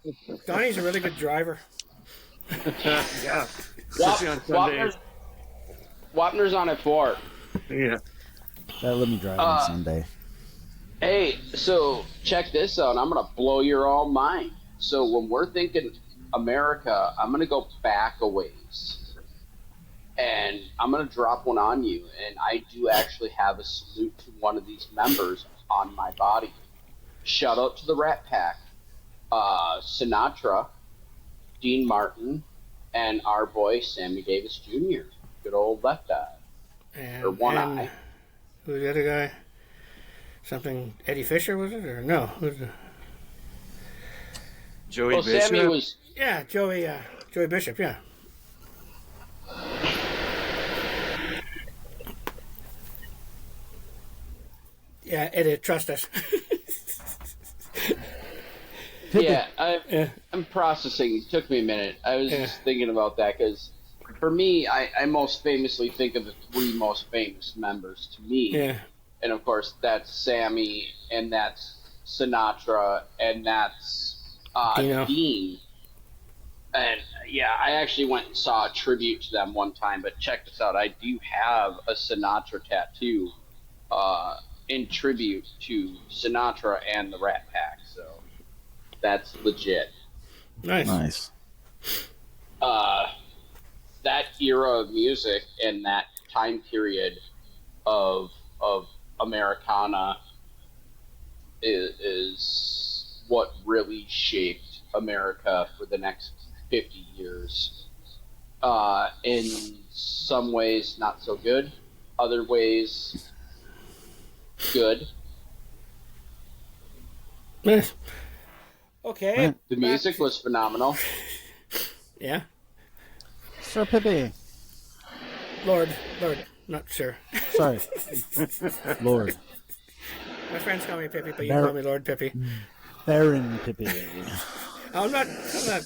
[SPEAKER 1] Donnie's a really good driver.
[SPEAKER 4] Yeah. Especially on Sundays.
[SPEAKER 2] Wapner's on it for.
[SPEAKER 4] Yeah.
[SPEAKER 3] That let me drive on Sunday.
[SPEAKER 2] Hey, so check this out. I'm going to blow your all mind. So when we're thinking America, I'm going to go back a ways. And I'm going to drop one on you. And I do actually have a salute to one of these members on my body. Shout out to the Rat Pack. Sinatra, Dean Martin, and our boy Sammy Davis Jr. Good old left eye. Or one eye.
[SPEAKER 1] Who's the other guy? Something Eddie Fisher, was it? Or no? Who's the...
[SPEAKER 4] Joey
[SPEAKER 2] Well,
[SPEAKER 4] Bishop.
[SPEAKER 2] Sammy was...
[SPEAKER 1] Yeah, Joey Bishop, yeah. Yeah, it is. Trust us.
[SPEAKER 2] Yeah,
[SPEAKER 1] Yeah.
[SPEAKER 2] I'm processing. It took me a minute. I was
[SPEAKER 1] Yeah.
[SPEAKER 2] just thinking about that because for me, I most famously think of the three most famous members to me.
[SPEAKER 1] Yeah.
[SPEAKER 2] And of course, that's Sammy, and that's Sinatra, and that's
[SPEAKER 1] Dino.
[SPEAKER 2] Dean. And yeah, I actually went and saw a tribute to them one time. But check this out: I do have a Sinatra tattoo in tribute to Sinatra and the Rat Pack. So that's legit.
[SPEAKER 1] Nice.
[SPEAKER 2] That era of music and that time period of Americana is what really shaped America for the next 50 years. In some ways, not so good. Other ways, good.
[SPEAKER 1] Nice. Okay.
[SPEAKER 3] Right.
[SPEAKER 2] The music was phenomenal.
[SPEAKER 1] Yeah.
[SPEAKER 3] Sir Pippi.
[SPEAKER 1] Lord. Not sure.
[SPEAKER 3] Sorry. Lord.
[SPEAKER 1] My friends call me Pippi, but you
[SPEAKER 3] Bar-
[SPEAKER 1] call me Lord Pippi.
[SPEAKER 3] Baron Pippi.
[SPEAKER 1] I'm not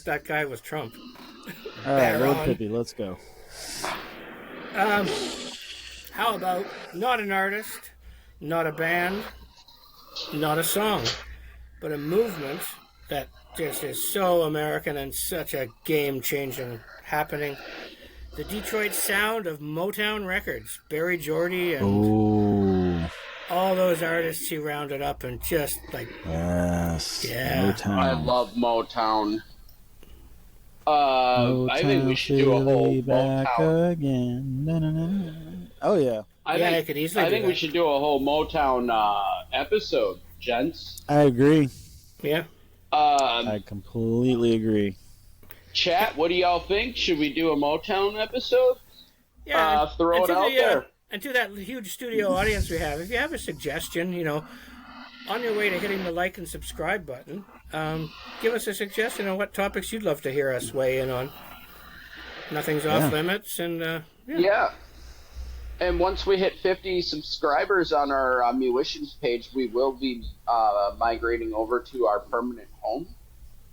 [SPEAKER 1] that guy with Trump.
[SPEAKER 3] All right, Lord
[SPEAKER 1] Baron.
[SPEAKER 3] Pippi, let's go.
[SPEAKER 1] How about not an artist, not a band, not a song, but a movement that just is so American and such a game-changing happening. The Detroit sound of Motown Records, Barry Gordy and
[SPEAKER 3] Oh,
[SPEAKER 1] all those artists he rounded up and just like,
[SPEAKER 3] yes.
[SPEAKER 1] Yeah.
[SPEAKER 3] Motown.
[SPEAKER 2] I love Motown. I think we should do a whole
[SPEAKER 3] Philly back
[SPEAKER 2] Motown.
[SPEAKER 3] again. Na-na-na-na. Oh, yeah.
[SPEAKER 1] I could easily
[SPEAKER 2] I
[SPEAKER 1] do
[SPEAKER 2] think we
[SPEAKER 1] that.
[SPEAKER 2] should do a whole Motown episode, gents.
[SPEAKER 3] I agree.
[SPEAKER 1] Yeah.
[SPEAKER 3] I completely agree.
[SPEAKER 2] Chat, what do y'all think? Should we do a Motown episode?
[SPEAKER 1] Yeah.
[SPEAKER 2] Throw it out there.
[SPEAKER 1] And to that huge studio audience we have, if you have a suggestion, on your way to hitting the like and subscribe button, give us a suggestion on what topics you'd love to hear us weigh in on. Nothing's off limits, and
[SPEAKER 2] Yeah. And once we hit 50 subscribers on our musicians page, we will be migrating over to our permanent home.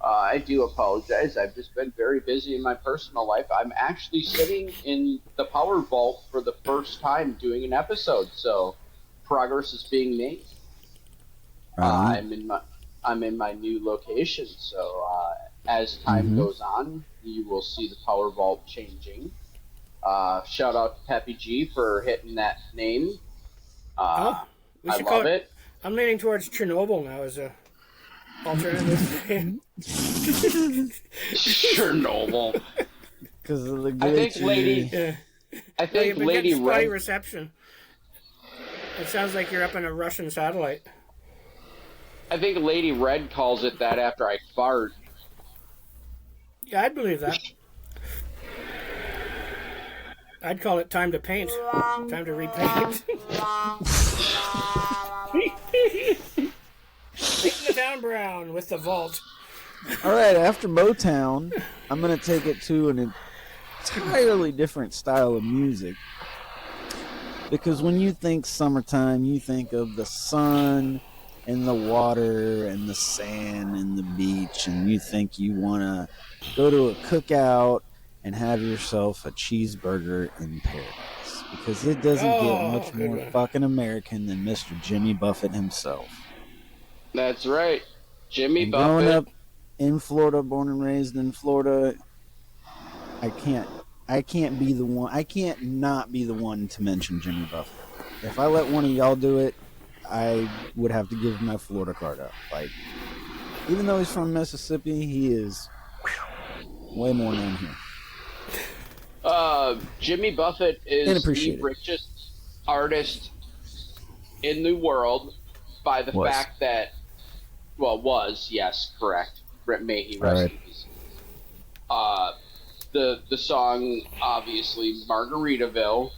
[SPEAKER 2] I do apologize. I've just been very busy in my personal life. I'm actually sitting in the power vault for the first time doing an episode, so progress is being made. I'm in my new location, so as time goes on, you will see the power vault changing. Shout out to Peppy G for hitting that name.
[SPEAKER 1] we
[SPEAKER 2] I
[SPEAKER 1] should call
[SPEAKER 2] love it.
[SPEAKER 1] I'm leaning towards Chernobyl now as a alternative.
[SPEAKER 2] Chernobyl.
[SPEAKER 3] Because of the
[SPEAKER 2] I think
[SPEAKER 3] glitchy...
[SPEAKER 2] Lady.
[SPEAKER 1] Yeah.
[SPEAKER 2] I think
[SPEAKER 1] You've been
[SPEAKER 2] Lady
[SPEAKER 1] getting spotty
[SPEAKER 2] Red.
[SPEAKER 1] reception. It sounds like you're up in a Russian satellite.
[SPEAKER 2] I think Lady Red calls it that after I fart.
[SPEAKER 1] Yeah, I'd believe that. I'd call it time to paint. Time to repaint. Painting the town brown with the vault.
[SPEAKER 3] All right, after Motown, I'm going to take it to an entirely different style of music. Because when you think summertime, you think of the sun and the water and the sand and the beach, and you think you want to go to a cookout and have yourself a cheeseburger in paradise. Because it doesn't get much
[SPEAKER 1] good
[SPEAKER 3] more
[SPEAKER 1] one.
[SPEAKER 3] fucking American than Mr. Jimmy Buffett himself.
[SPEAKER 2] That's right. Jimmy
[SPEAKER 3] And growing
[SPEAKER 2] Buffett.
[SPEAKER 3] up in Florida, born and raised in Florida, I can't be the one. I can't not be the one to mention Jimmy Buffett. If I let one of y'all do it, I would have to give my Florida card up. Like, even though he's from Mississippi, he is way more known here.
[SPEAKER 2] Jimmy Buffett is the
[SPEAKER 3] Inappreciated.
[SPEAKER 2] richest artist in the world by the
[SPEAKER 3] Was.
[SPEAKER 2] fact that, was, yes, correct. May he rest in peace. The song, obviously, Margaritaville,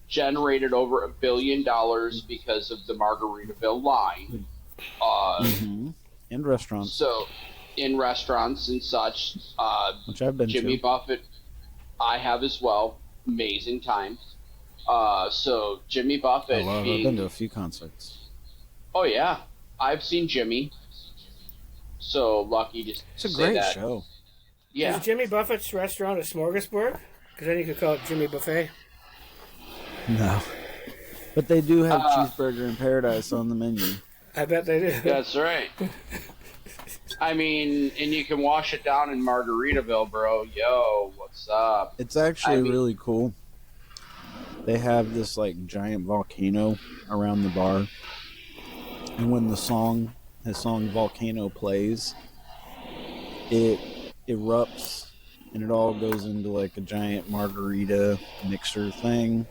[SPEAKER 2] generated over $1 billion because of the Margaritaville line.
[SPEAKER 3] And restaurants,
[SPEAKER 2] So, in restaurants and such,
[SPEAKER 3] which I've been
[SPEAKER 2] Jimmy
[SPEAKER 3] to.
[SPEAKER 2] Buffett, I have as well. Amazing time. So Jimmy
[SPEAKER 3] I
[SPEAKER 2] Buffett
[SPEAKER 3] love. I've
[SPEAKER 2] being...
[SPEAKER 3] been to a few concerts.
[SPEAKER 2] Oh yeah, I've seen Jimmy. So lucky to
[SPEAKER 3] It's a
[SPEAKER 2] say
[SPEAKER 3] great
[SPEAKER 2] that.
[SPEAKER 3] show.
[SPEAKER 2] Yeah.
[SPEAKER 1] Is Jimmy Buffett's restaurant a smorgasbord? Because then you could call it Jimmy Buffet.
[SPEAKER 3] No, but they do have
[SPEAKER 2] Uh,
[SPEAKER 3] cheeseburger in paradise on the menu.
[SPEAKER 1] I bet they do.
[SPEAKER 2] That's right. I mean, and you can wash it down in Margaritaville, bro. Yo, what's up?
[SPEAKER 3] It's actually
[SPEAKER 2] I mean-
[SPEAKER 3] really cool. They have this like giant volcano around the bar, and when his song Volcano plays, it erupts and it all goes into like a giant margarita mixer thing.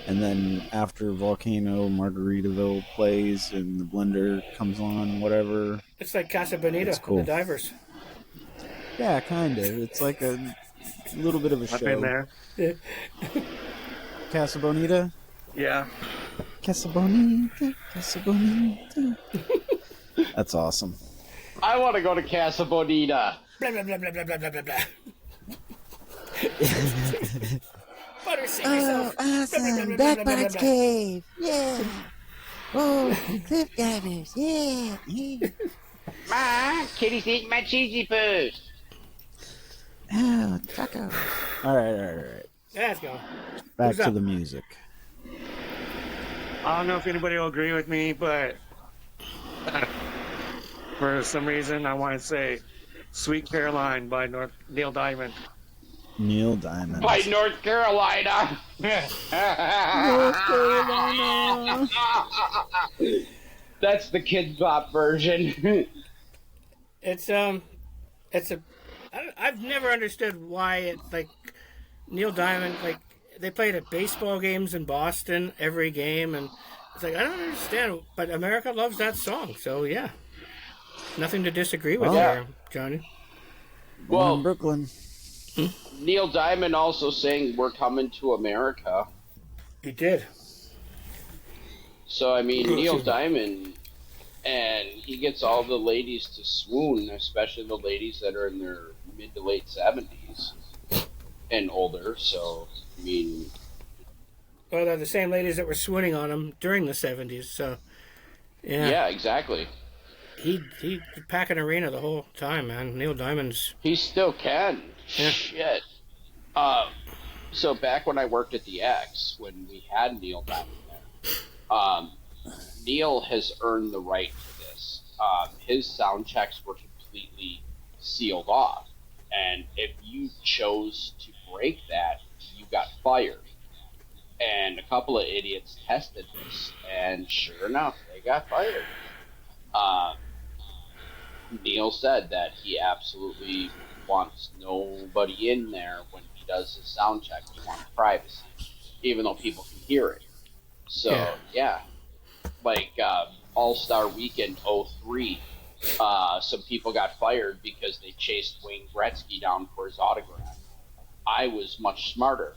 [SPEAKER 3] And then after Volcano Margaritaville plays and the blender comes on, whatever.
[SPEAKER 1] It's like Casa Bonita
[SPEAKER 3] It's cool.
[SPEAKER 1] with the divers.
[SPEAKER 3] Yeah, kind of. It's like a little bit of a
[SPEAKER 4] I've
[SPEAKER 3] show.
[SPEAKER 4] been there.
[SPEAKER 3] Casa Bonita?
[SPEAKER 4] Yeah.
[SPEAKER 3] Casa Bonita, Casa Bonita. That's awesome.
[SPEAKER 2] I want to go to Casa Bonita.
[SPEAKER 1] Blah, blah, blah, blah, blah, blah, blah, blah, blah. Butter, sing yourself.
[SPEAKER 5] Awesome! Backbox Cave! Yeah! Oh, cliff divers! Yeah! Yeah!
[SPEAKER 2] Ma, kitty's eating my cheesy food.
[SPEAKER 5] Oh, taco!
[SPEAKER 3] All right.
[SPEAKER 1] Yeah, let's go.
[SPEAKER 3] Back
[SPEAKER 1] Who's
[SPEAKER 3] to
[SPEAKER 1] up?
[SPEAKER 3] the music.
[SPEAKER 4] I don't know if anybody will agree with me, but for some reason I want to say Sweet Caroline by Neil Diamond.
[SPEAKER 3] Neil Diamond.
[SPEAKER 2] By North Carolina.
[SPEAKER 3] North Carolina.
[SPEAKER 2] That's the Kid Bop version.
[SPEAKER 1] I've never understood why it's like Neil Diamond, like they played at baseball games in Boston every game, and it's like I don't understand, but America loves that song, so yeah, nothing to disagree with
[SPEAKER 3] Well,
[SPEAKER 1] there, Johnny.
[SPEAKER 3] Born
[SPEAKER 2] Well-
[SPEAKER 3] in Brooklyn.
[SPEAKER 2] Neil Diamond also sang "We're Coming to America."
[SPEAKER 1] He did.
[SPEAKER 2] So I mean, Neil Diamond, and he gets all the ladies to swoon, especially the ladies that are in their mid to late 70s and older. So I mean,
[SPEAKER 1] Well, they're the same ladies that were swooning on him during the '70s, so
[SPEAKER 2] yeah, exactly.
[SPEAKER 1] he pack an arena the whole time, man. Neil Diamond's
[SPEAKER 2] He still can.
[SPEAKER 1] Yeah.
[SPEAKER 2] Shit. So back when I worked at the X, when we had Neil Diamond there, Neil has earned the right to this. His sound checks were completely sealed off, and if you chose to break that, you got fired. And a couple of idiots tested this, and sure enough, they got fired. Neil said that he absolutely wants nobody in there when he does his sound check. He wants privacy, even though people can hear it. So, yeah. Like All-Star Weekend 03, some people got fired because they chased Wayne Gretzky down for his autograph. I was much smarter.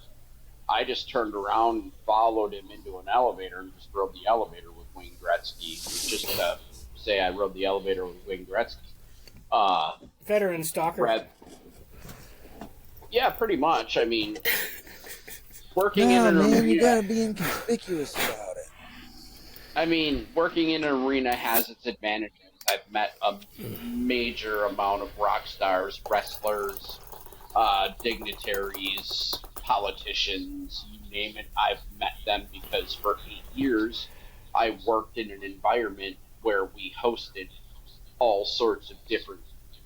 [SPEAKER 2] I just turned around and followed him into an elevator and just rode the elevator with Wayne Gretzky, just to say I rode the elevator with Wayne Gretzky.
[SPEAKER 1] veteran stalker.
[SPEAKER 2] Brad, yeah, pretty much. I mean, working
[SPEAKER 5] No,
[SPEAKER 2] in an
[SPEAKER 5] man, you
[SPEAKER 2] arena.
[SPEAKER 5] gotta be inconspicuous about it.
[SPEAKER 2] I mean, working in an arena has its advantages. I've met a major amount of rock stars, wrestlers, dignitaries, politicians, you name it. I've met them because for 8 years I worked in an environment where we hosted all sorts of different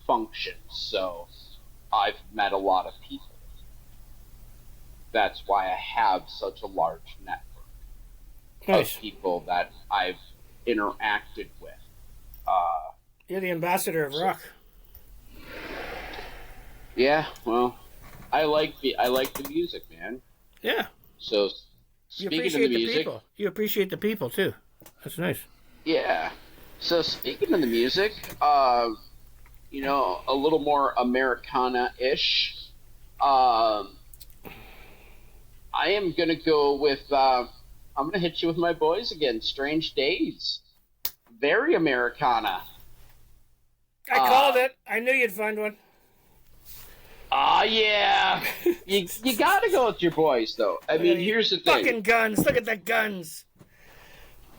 [SPEAKER 2] functions. So I've met a lot of people. That's why I have such a large network
[SPEAKER 1] Nice.
[SPEAKER 2] of people that I've interacted with.
[SPEAKER 1] You're the ambassador of rock.
[SPEAKER 2] Yeah, well, I like the music, man.
[SPEAKER 1] Yeah.
[SPEAKER 2] So
[SPEAKER 1] You
[SPEAKER 2] speaking of
[SPEAKER 1] appreciate
[SPEAKER 2] the music,
[SPEAKER 1] people. You appreciate the people too. That's nice.
[SPEAKER 2] yeah. So speaking of the music, you know, a little more Americana-ish. I am gonna go with. I'm gonna hit you with my boys again. Strange Days. Very Americana.
[SPEAKER 1] I called it. I knew you'd find one.
[SPEAKER 2] Yeah. You got to go with your boys, though. I mean, here's the thing.
[SPEAKER 1] Fucking guns! Look at the guns!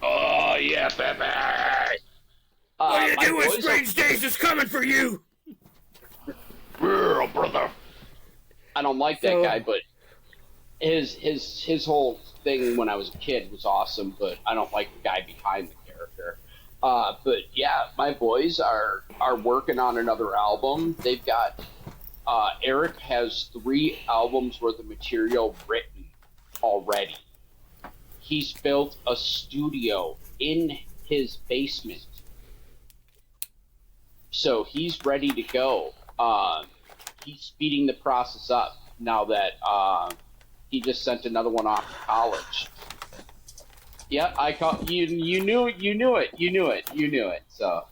[SPEAKER 2] Oh, yeah, baby.
[SPEAKER 1] What do you
[SPEAKER 2] my
[SPEAKER 1] do with
[SPEAKER 2] boys
[SPEAKER 1] Strange Days is coming for you?
[SPEAKER 2] Girl, brother. I don't like that guy, but his whole thing when I was a kid was awesome, but I don't like the guy behind the character. But yeah, my boys are working on another album. They've got Eric has 3 albums worth of material written already. He's built a studio in his basement, so he's ready to go. He's speeding the process up now that he just sent another one off to college. Yeah, I call you. You knew it. So,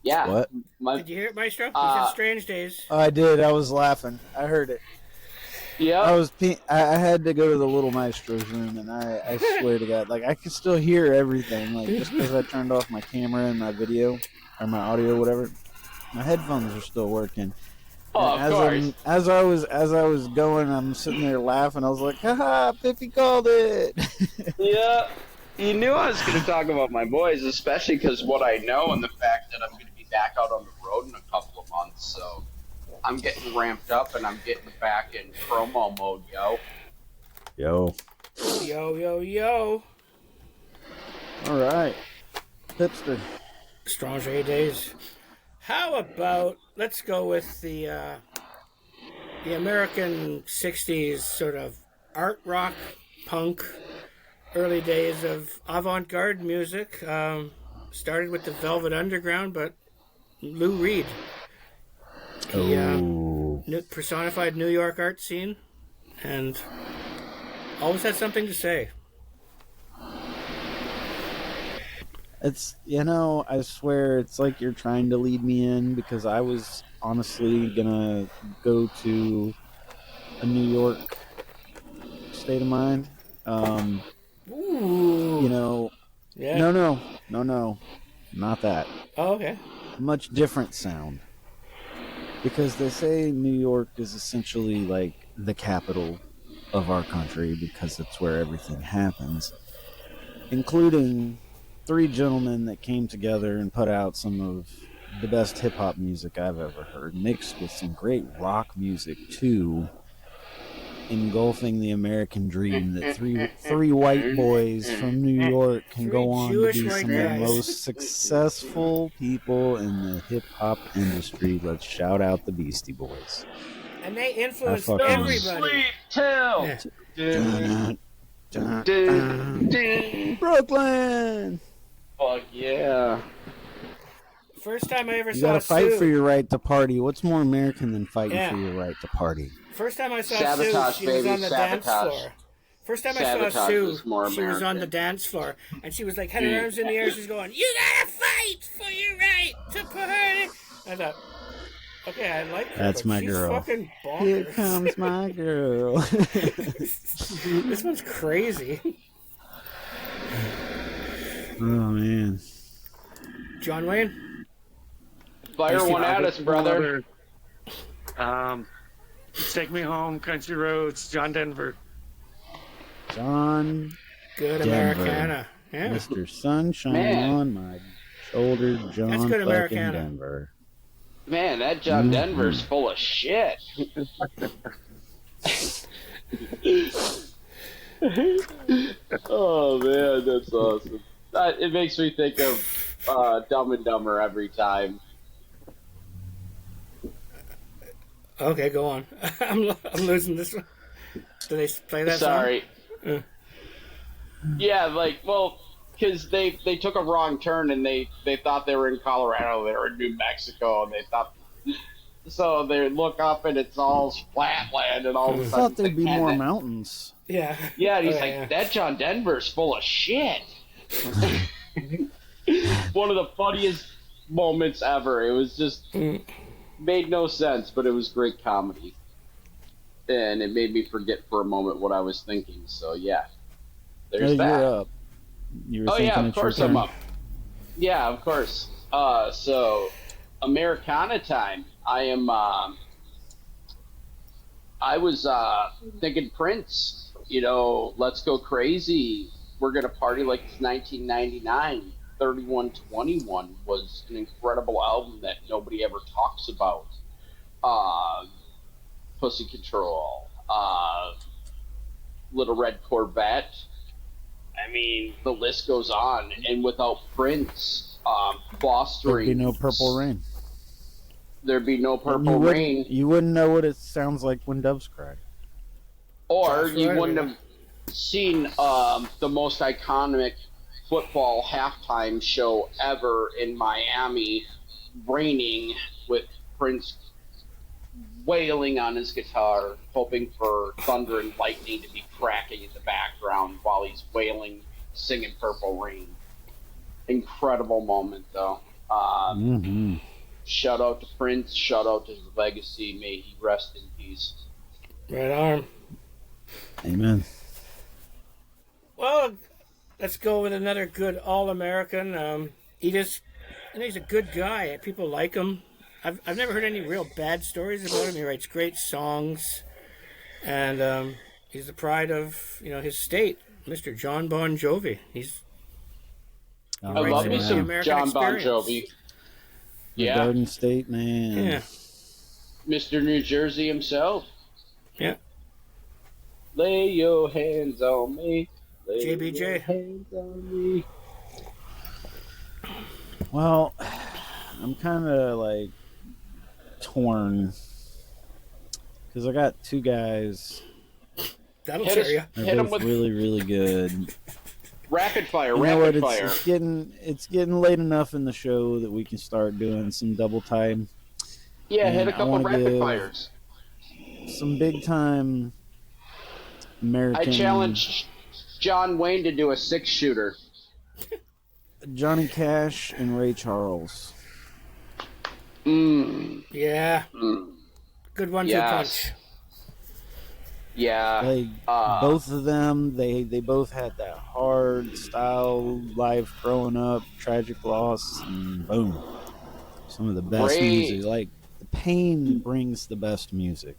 [SPEAKER 2] yeah.
[SPEAKER 3] What?
[SPEAKER 1] Did you hear it, Maestro? He said Strange Days.
[SPEAKER 3] I did. I was laughing. I heard it.
[SPEAKER 2] Yeah.
[SPEAKER 3] I had to go to the little maestro's room, and I swear to God, like I can still hear everything. Like just because I turned off my camera and my video or my audio, whatever, my headphones are still working.
[SPEAKER 2] Oh, of course.
[SPEAKER 3] As I was going, I'm sitting there laughing. I was like, "Haha, Pippy called it."
[SPEAKER 2] Yeah. You knew I was going to talk about my boys, especially because what I know and the fact that I'm going to be back out on the road in a couple of months. So I'm getting ramped up and I'm getting back in promo mode, yo.
[SPEAKER 3] Yo.
[SPEAKER 1] Yo.
[SPEAKER 3] All right. Hipster.
[SPEAKER 1] Strange Days. How about let's go with the American '60s sort of art rock punk. Early days of avant-garde music. Started with the Velvet Underground, but Lou Reed. He personified New York art scene and always had something to say.
[SPEAKER 3] It's, I swear it's like you're trying to lead me in because I was honestly gonna go to a New York state of mind.
[SPEAKER 1] Ooh. Yeah.
[SPEAKER 3] No, not that.
[SPEAKER 1] Oh, okay.
[SPEAKER 3] Much different sound. Because they say New York is essentially like the capital of our country because it's where everything happens, including 3 gentlemen that came together and put out some of the best hip-hop music I've ever heard, mixed with some great rock music too, engulfing the American dream that three white boys from New York can go on to be some of the most successful people in the hip-hop industry. Let's shout out the Beastie Boys.
[SPEAKER 1] And they influenced everybody.
[SPEAKER 3] Brooklyn!
[SPEAKER 2] Fuck yeah.
[SPEAKER 1] First time I ever
[SPEAKER 3] You
[SPEAKER 1] saw
[SPEAKER 3] gotta fight
[SPEAKER 1] Sue.
[SPEAKER 3] for your right to party. What's more American than fighting for your right to party?
[SPEAKER 1] First time I saw
[SPEAKER 2] Sabotage,
[SPEAKER 1] Sue, she was
[SPEAKER 2] baby,
[SPEAKER 1] on the dance
[SPEAKER 2] sabotage.
[SPEAKER 1] floor. First time I
[SPEAKER 2] Sabotage
[SPEAKER 1] saw Sue,
[SPEAKER 2] is more
[SPEAKER 1] she was on
[SPEAKER 2] American.
[SPEAKER 1] the dance floor, and she was like, had her arms in the air, she's going, "You gotta fight for your right to party." I thought, okay, I like her,
[SPEAKER 3] That's
[SPEAKER 1] but
[SPEAKER 3] my
[SPEAKER 1] she's
[SPEAKER 3] girl.
[SPEAKER 1] fucking bonkers.
[SPEAKER 3] Here comes my girl.
[SPEAKER 1] This one's crazy.
[SPEAKER 3] Oh, man.
[SPEAKER 1] John Wayne?
[SPEAKER 2] Fire one at us, brother.
[SPEAKER 4] Take Me Home, Country Roads, John Denver.
[SPEAKER 3] John
[SPEAKER 1] Good
[SPEAKER 3] Denver.
[SPEAKER 1] Americana. Yeah.
[SPEAKER 3] Mr. Sunshine
[SPEAKER 2] Man.
[SPEAKER 3] on my shoulder, John
[SPEAKER 1] That's good
[SPEAKER 3] fucking
[SPEAKER 1] Americana.
[SPEAKER 3] Denver.
[SPEAKER 2] Man, that John Denver's full of shit. Oh, man, that's awesome. It makes me think of Dumb and Dumber every time.
[SPEAKER 1] Okay, go on. I'm losing this one. Do they play that
[SPEAKER 2] Sorry.
[SPEAKER 1] song?
[SPEAKER 2] Yeah, because they took a wrong turn and they thought they were in Colorado, they were in New Mexico, and they thought... So they look up and it's all flat land, and all of a
[SPEAKER 3] I
[SPEAKER 2] sudden...
[SPEAKER 3] thought there'd be more mountains.
[SPEAKER 1] Yeah.
[SPEAKER 2] Yeah, and he's
[SPEAKER 1] Oh,
[SPEAKER 2] like,
[SPEAKER 1] yeah.
[SPEAKER 2] that John Denver's full of shit. One of the funniest moments ever. It was just made no sense, but it was great comedy. And it made me forget for a moment what I was thinking. So, yeah. There's that.
[SPEAKER 3] You're up. You were
[SPEAKER 2] Oh,
[SPEAKER 3] thinking
[SPEAKER 2] yeah, of
[SPEAKER 3] it's your
[SPEAKER 2] course
[SPEAKER 3] turn?
[SPEAKER 2] I'm up. Yeah, of course. So, Americana time. I am I was thinking Prince. Let's go crazy. We're gonna party like it's 1999. 3121 was an incredible album that nobody ever talks about. Pussy Control, Little Red Corvette. I mean, the list goes on. And without Prince fostering,
[SPEAKER 3] There'd be no Purple Rain.
[SPEAKER 2] There'd be no
[SPEAKER 3] And
[SPEAKER 2] Purple Rain.
[SPEAKER 3] You wouldn't know what it sounds like when doves cry.
[SPEAKER 2] Or you wouldn't have seen the most iconic football halftime show ever in Miami, raining with Prince wailing on his guitar, hoping for thunder and lightning to be cracking in the background while he's wailing, singing Purple Rain. Incredible moment, though. Shout out to Prince. Shout out to his legacy. May he rest in peace.
[SPEAKER 1] Right on.
[SPEAKER 3] Amen.
[SPEAKER 1] Well, let's go with another good All-American. He just, he's a good guy. People like him. I've never heard any real bad stories about him. He writes great songs, and he's the pride of his state, Mr. John Bon Jovi.
[SPEAKER 2] I love me some John Bon Jovi.
[SPEAKER 3] The Garden State man.
[SPEAKER 1] Yeah.
[SPEAKER 2] Mr. New Jersey himself.
[SPEAKER 1] Yeah.
[SPEAKER 2] Lay your hands on me. Lay
[SPEAKER 1] JBJ.
[SPEAKER 2] your hands on me.
[SPEAKER 3] Well, I'm kind of like torn because I got two guys
[SPEAKER 1] That'll tear you.
[SPEAKER 3] they're both
[SPEAKER 2] with
[SPEAKER 3] really, really good.
[SPEAKER 2] rapid fire.
[SPEAKER 3] You know
[SPEAKER 2] Rapid
[SPEAKER 3] what?
[SPEAKER 2] fire.
[SPEAKER 3] It's getting late enough in the show that we can start doing some double time.
[SPEAKER 2] Yeah, hit
[SPEAKER 3] And
[SPEAKER 2] a couple
[SPEAKER 3] I wanna
[SPEAKER 2] rapid
[SPEAKER 3] give
[SPEAKER 2] fires.
[SPEAKER 3] Some big time American.
[SPEAKER 2] I challenge John Wayne to do a 6-shooter.
[SPEAKER 3] Johnny Cash and Ray Charles.
[SPEAKER 1] Yeah. Good 1-2
[SPEAKER 2] Yes.
[SPEAKER 1] punch.
[SPEAKER 2] Yeah.
[SPEAKER 3] Like both of them, they both had that hard style life growing up, tragic loss, and boom, some of the best
[SPEAKER 2] Ray-
[SPEAKER 3] music. Like the pain brings the best music.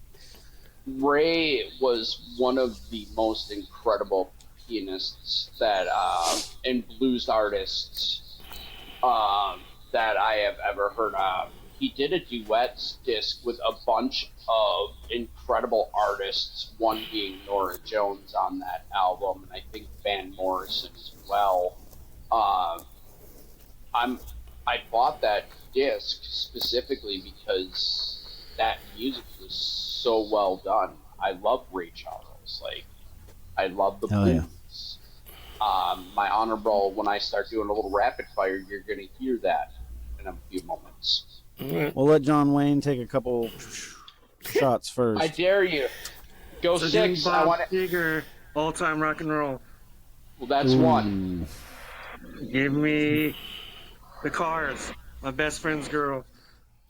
[SPEAKER 2] Ray was one of the most incredible pianists that and blues artists that I have ever heard of. He did a duets disc with a bunch of incredible artists, one being Nora Jones on that album, and I think Van Morrison as well. I bought that disc specifically because that music was so well done. I love Ray Charles. Like, I love the
[SPEAKER 3] Hell yeah.
[SPEAKER 2] blues. My honorable, when I start doing a little rapid fire, you're going to hear that in a few moments.
[SPEAKER 3] We'll let John Wayne take a couple shots first.
[SPEAKER 2] I dare you. Go
[SPEAKER 4] So
[SPEAKER 2] 6. I want it.
[SPEAKER 4] Seger, all-time rock and roll.
[SPEAKER 2] Well, that's one.
[SPEAKER 4] Give me the Cars, my best friend's girl.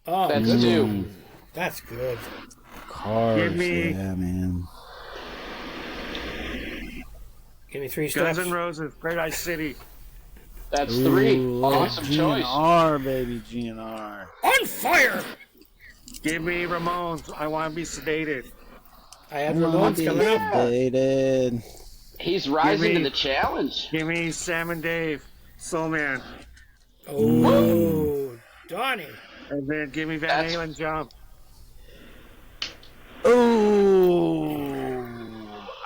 [SPEAKER 1] Oh,
[SPEAKER 2] That's
[SPEAKER 1] good.
[SPEAKER 2] 2.
[SPEAKER 1] That's good.
[SPEAKER 3] Cars,
[SPEAKER 4] Give me-
[SPEAKER 3] yeah, man.
[SPEAKER 1] Give me 3
[SPEAKER 4] Guns
[SPEAKER 1] steps.
[SPEAKER 4] N' Roses, Great Ice City.
[SPEAKER 2] That's 3.
[SPEAKER 3] Ooh,
[SPEAKER 2] Awesome choice.
[SPEAKER 3] GNR, baby, GNR.
[SPEAKER 1] On fire!
[SPEAKER 4] Give me Ramones, I Want to Be Sedated.
[SPEAKER 1] I have Ramones coming up.
[SPEAKER 3] Dated.
[SPEAKER 2] He's rising
[SPEAKER 4] Give
[SPEAKER 2] to
[SPEAKER 4] me-
[SPEAKER 2] the challenge.
[SPEAKER 4] Give me Sam and Dave, Soul Man.
[SPEAKER 1] Oh, Donnie.
[SPEAKER 4] And then give me Van
[SPEAKER 2] That's-
[SPEAKER 4] Halen, Jump.
[SPEAKER 3] Oh,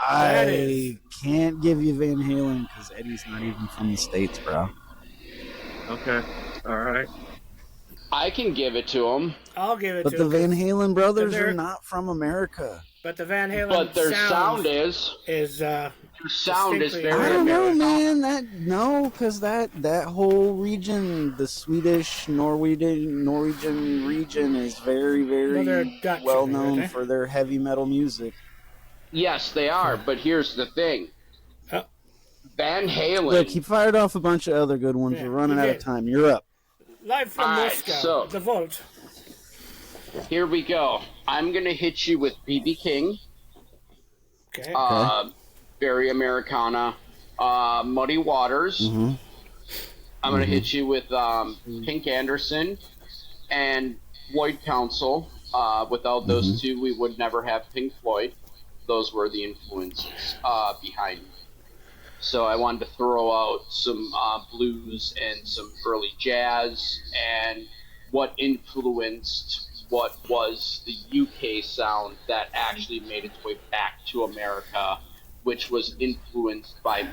[SPEAKER 1] That
[SPEAKER 3] I
[SPEAKER 1] is-
[SPEAKER 3] can't give you Van Halen because Eddie's not even from the States, bro.
[SPEAKER 4] Okay, all right.
[SPEAKER 2] I can give it to him,
[SPEAKER 1] I'll give it
[SPEAKER 3] But
[SPEAKER 1] to
[SPEAKER 3] the
[SPEAKER 1] him.
[SPEAKER 3] Van Halen brothers
[SPEAKER 1] they're-
[SPEAKER 3] are not from America.
[SPEAKER 1] But the Van Halen
[SPEAKER 2] but their sound is
[SPEAKER 1] is
[SPEAKER 2] their sound is
[SPEAKER 1] distinctly-
[SPEAKER 3] I
[SPEAKER 2] very
[SPEAKER 3] don't know,
[SPEAKER 2] American.
[SPEAKER 3] man. Because that whole region, the Swedish, Norwegian region, is very,
[SPEAKER 1] Well, they're
[SPEAKER 3] very
[SPEAKER 1] Dutch,
[SPEAKER 3] well
[SPEAKER 1] aren't
[SPEAKER 3] known
[SPEAKER 1] they?
[SPEAKER 3] for their heavy metal music.
[SPEAKER 2] Yes, they are. But here's the thing:
[SPEAKER 1] Oh.
[SPEAKER 2] Van Halen.
[SPEAKER 3] Look, he fired off a bunch of other good ones.
[SPEAKER 1] Yeah,
[SPEAKER 3] We're running
[SPEAKER 1] he
[SPEAKER 3] out of
[SPEAKER 1] did.
[SPEAKER 3] time. You're up.
[SPEAKER 1] live from
[SPEAKER 2] All right,
[SPEAKER 1] Moscow.
[SPEAKER 2] so-
[SPEAKER 1] The Vault.
[SPEAKER 2] Here we go. I'm gonna hit you with BB King.
[SPEAKER 1] Okay.
[SPEAKER 2] Very Americana. Muddy Waters.
[SPEAKER 3] Mm-hmm.
[SPEAKER 2] I'm gonna hit you with Pink Anderson and Void Council. Without those two, we would never have Pink Floyd. Those were the influences behind me. So I wanted to throw out some blues and some early jazz and what influenced what was the UK sound that actually made its way back to America, which was influenced by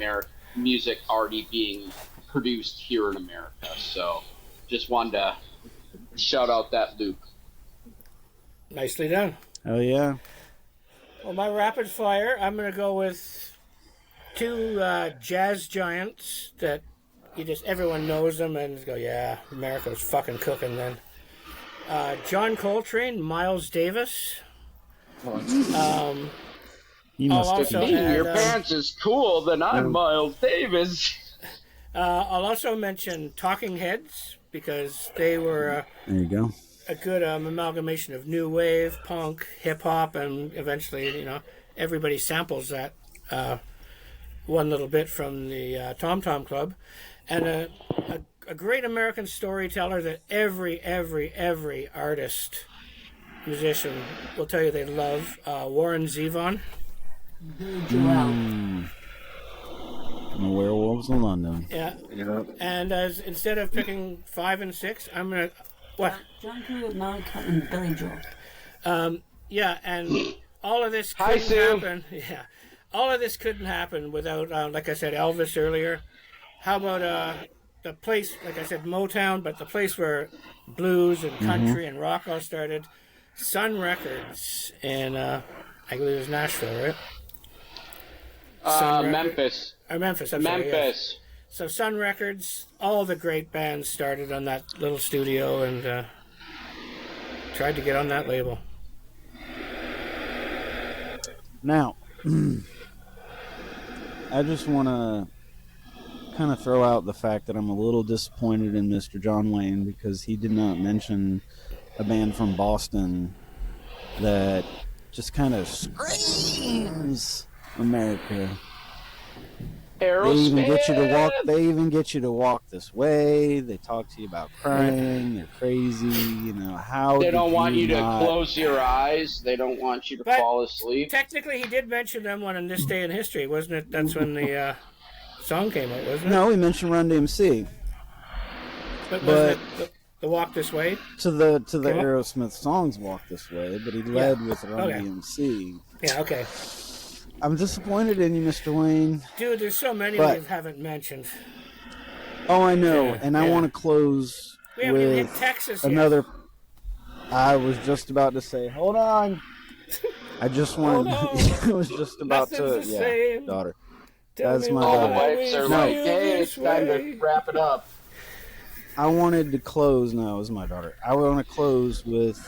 [SPEAKER 2] music already being produced here in America. So just wanted to shout out that loop.
[SPEAKER 1] Nicely done.
[SPEAKER 3] Oh yeah.
[SPEAKER 1] Well, my rapid fire, I'm going to go with two jazz giants that everyone knows them and go, yeah, America was fucking cooking then. John Coltrane, Miles Davis.
[SPEAKER 3] You must
[SPEAKER 1] also
[SPEAKER 3] have
[SPEAKER 1] add,
[SPEAKER 2] Your pants is cool, then I'm Miles Davis.
[SPEAKER 1] I'll also mention Talking Heads because they were
[SPEAKER 3] There you go.
[SPEAKER 1] a good amalgamation of new wave, punk, hip hop, and eventually, everybody samples that one little bit from the Tom Tom Club, and a great American storyteller that every artist, musician will tell you they love, Warren Zevon.
[SPEAKER 3] The Werewolves of London.
[SPEAKER 1] Yeah. And instead of picking 5 and 6, I'm gonna what?
[SPEAKER 6] John Cougar, Monica, and Billy Joel.
[SPEAKER 1] Yeah, and all of this
[SPEAKER 2] Hi,
[SPEAKER 1] couldn't
[SPEAKER 2] Sue.
[SPEAKER 1] happen. Yeah, all of this couldn't happen without, like I said, Elvis earlier. How about the place, like I said, Motown, but the place where blues and country and rock all started, Sun Records in, I believe it was Nashville, right? Sun
[SPEAKER 2] Memphis.
[SPEAKER 1] Or Memphis, I'm sorry, yes.
[SPEAKER 2] Memphis.
[SPEAKER 1] So Sun Records, all the great bands started on that little studio and tried to get on that label.
[SPEAKER 3] Now, I just want to kind of throw out the fact that I'm a little disappointed in Mr. John Wayne because he did not mention a band from Boston that just kind of screams America. They even get you to walk. They even get you to walk this way. They talk to you about crying. They're crazy. How
[SPEAKER 2] They don't want you to
[SPEAKER 3] not...
[SPEAKER 2] close your eyes. They don't want you to
[SPEAKER 1] But
[SPEAKER 2] fall asleep.
[SPEAKER 1] Technically, he did mention them on this day in history, wasn't it? That's when the song came out, wasn't it?
[SPEAKER 3] No, he mentioned Run DMC.
[SPEAKER 1] But wasn't it the Walk This Way?
[SPEAKER 3] To the
[SPEAKER 1] Come on.
[SPEAKER 3] Aerosmith songs Walk This Way, but he led with Run
[SPEAKER 1] Okay.
[SPEAKER 3] DMC.
[SPEAKER 1] Yeah, okay.
[SPEAKER 3] I'm disappointed in you, Mr. Wayne.
[SPEAKER 1] Dude, there's so many
[SPEAKER 3] But-
[SPEAKER 1] we haven't mentioned.
[SPEAKER 3] Oh, I know,
[SPEAKER 1] Yeah,
[SPEAKER 3] and I
[SPEAKER 1] yeah.
[SPEAKER 3] want to close
[SPEAKER 1] We haven't even
[SPEAKER 3] with
[SPEAKER 1] hit Texas yet.
[SPEAKER 3] another. I was just about to say, hold on. I just
[SPEAKER 1] Hold
[SPEAKER 3] wanted.
[SPEAKER 1] on.
[SPEAKER 3] I was just about to.
[SPEAKER 1] Nothing's the
[SPEAKER 3] Yeah,
[SPEAKER 1] same.
[SPEAKER 3] daughter.
[SPEAKER 1] Tell
[SPEAKER 3] That's
[SPEAKER 1] me
[SPEAKER 3] my
[SPEAKER 1] why
[SPEAKER 2] All the
[SPEAKER 3] daughter.
[SPEAKER 1] we
[SPEAKER 2] wives are
[SPEAKER 1] feel
[SPEAKER 2] like, hey,
[SPEAKER 1] this
[SPEAKER 2] it's time
[SPEAKER 1] way.
[SPEAKER 2] to wrap it up.
[SPEAKER 3] I wanted to close. No, it was my daughter. I want to close with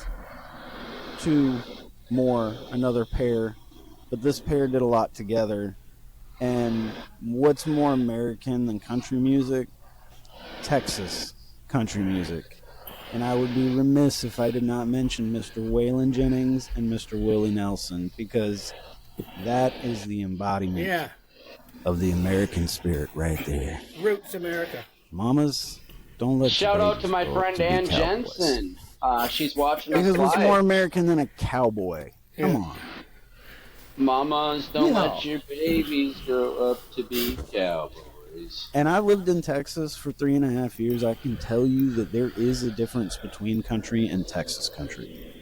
[SPEAKER 3] another pair, but this pair did a lot together. And what's more American than country music? Texas country music. And I would be remiss if I did not mention Mr. Waylon Jennings and Mr. Willie Nelson, because that is the embodiment
[SPEAKER 1] Yeah,
[SPEAKER 3] of the American spirit right there.
[SPEAKER 1] Roots America.
[SPEAKER 3] Mamas, don't let
[SPEAKER 2] Shout
[SPEAKER 3] your
[SPEAKER 2] out to my
[SPEAKER 3] babies grow up
[SPEAKER 2] friend
[SPEAKER 3] to be
[SPEAKER 2] Ann
[SPEAKER 3] cowboys.
[SPEAKER 2] Jensen. She's watching us
[SPEAKER 3] Because what's
[SPEAKER 2] live.
[SPEAKER 3] more American than a cowboy? Come
[SPEAKER 1] Yeah.
[SPEAKER 3] on.
[SPEAKER 2] Mamas, don't
[SPEAKER 3] Yeah.
[SPEAKER 2] let your babies grow up to be cowboys.
[SPEAKER 3] And I lived in Texas for 3.5 years. I can tell you that there is a difference between country and Texas country.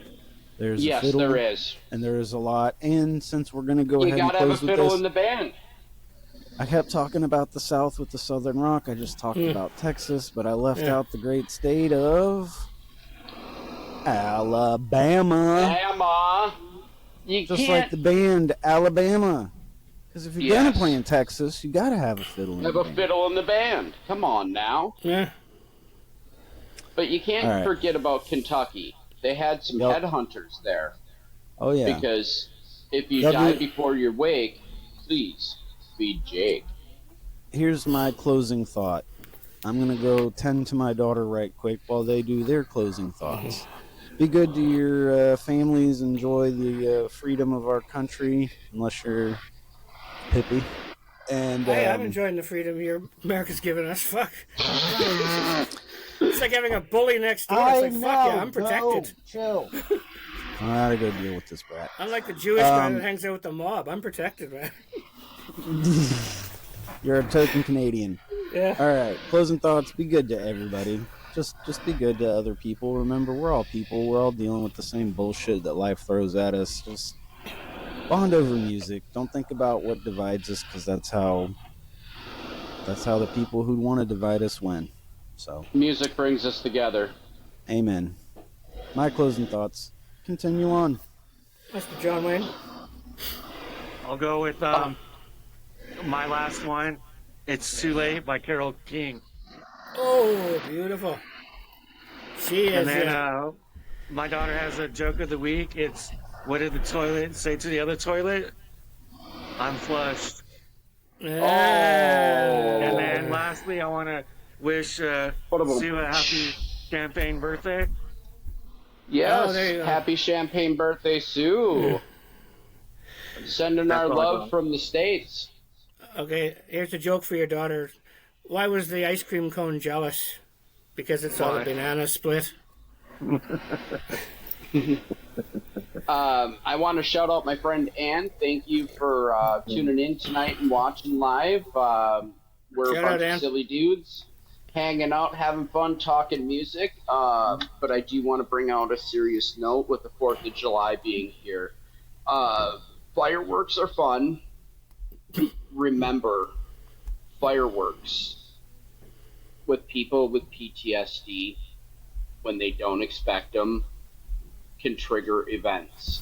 [SPEAKER 3] There's a
[SPEAKER 2] Yes,
[SPEAKER 3] fiddle,
[SPEAKER 2] there is.
[SPEAKER 3] and there is a lot. And since we're going to go
[SPEAKER 2] You
[SPEAKER 3] ahead and
[SPEAKER 2] gotta have a
[SPEAKER 3] close with
[SPEAKER 2] fiddle
[SPEAKER 3] this,
[SPEAKER 2] in the band.
[SPEAKER 3] I kept talking about the South with the Southern Rock. I just talked about Texas, but I left out the great state of Alabama.
[SPEAKER 2] Grandma, you
[SPEAKER 3] Just like
[SPEAKER 2] can't
[SPEAKER 3] the band Alabama. Because if you're going
[SPEAKER 2] Yes.
[SPEAKER 3] to play in Texas, you got to have a fiddle in
[SPEAKER 2] have
[SPEAKER 3] the
[SPEAKER 2] a
[SPEAKER 3] band.
[SPEAKER 2] fiddle in the band. Come on now.
[SPEAKER 1] Yeah.
[SPEAKER 2] But you can't
[SPEAKER 3] All right.
[SPEAKER 2] forget about Kentucky. They had some
[SPEAKER 3] Yep.
[SPEAKER 2] headhunters there.
[SPEAKER 3] Oh, yeah.
[SPEAKER 2] Because if you
[SPEAKER 3] W-
[SPEAKER 2] die before your wake, please feed Jake.
[SPEAKER 3] Here's my closing thought. I'm going to go tend to my daughter right quick while they do their closing thoughts. Be good to your families. Enjoy the freedom of our country, unless you're Pippi. And
[SPEAKER 1] Hey, I'm enjoying the freedom America's given us. Fuck. It's like having a bully next door. It's like, fuck yeah, I'm protected.
[SPEAKER 3] Chill. I gotta go deal with this brat.
[SPEAKER 1] Unlike the Jewish guy that hangs out with the mob, I'm protected, man.
[SPEAKER 3] You're a token Canadian.
[SPEAKER 1] Yeah.
[SPEAKER 3] All right. Closing thoughts. Be good to everybody. Just be good to other people. Remember, we're all people. We're all dealing with the same bullshit that life throws at us. Just bond over music. Don't think about what divides us, because that's how the people who want to divide us win. So
[SPEAKER 2] Music brings us together.
[SPEAKER 3] amen. My closing thoughts. Continue on.
[SPEAKER 1] Mr. John Wayne.
[SPEAKER 4] I'll go with my last one. It's Too Late by Carole King.
[SPEAKER 1] Oh, beautiful. She is.
[SPEAKER 4] And then my daughter has a joke of the week. It's, what did the toilet say to the other toilet? I'm flushed. And then lastly, I want to wish Sue a happy champagne birthday.
[SPEAKER 2] Yes,
[SPEAKER 1] Oh, there you go.
[SPEAKER 2] happy champagne birthday, Sue. Sending
[SPEAKER 4] That's
[SPEAKER 2] our
[SPEAKER 4] all I
[SPEAKER 2] love
[SPEAKER 4] got.
[SPEAKER 2] from the States.
[SPEAKER 1] Okay, here's a joke for your daughter. Why was the ice cream cone jealous? Because it saw the
[SPEAKER 4] Why?
[SPEAKER 1] banana split.
[SPEAKER 2] I want to shout out my friend Ann. Thank you for tuning in tonight and watching live. We're
[SPEAKER 1] Shout
[SPEAKER 2] a
[SPEAKER 1] out,
[SPEAKER 2] bunch
[SPEAKER 1] Ann.
[SPEAKER 2] of silly dudes hanging out, having fun, talking music. But I do want to bring out a serious note with the 4th of July being here. Fireworks are fun. Remember, fireworks with people with PTSD, when they don't expect them, can trigger events.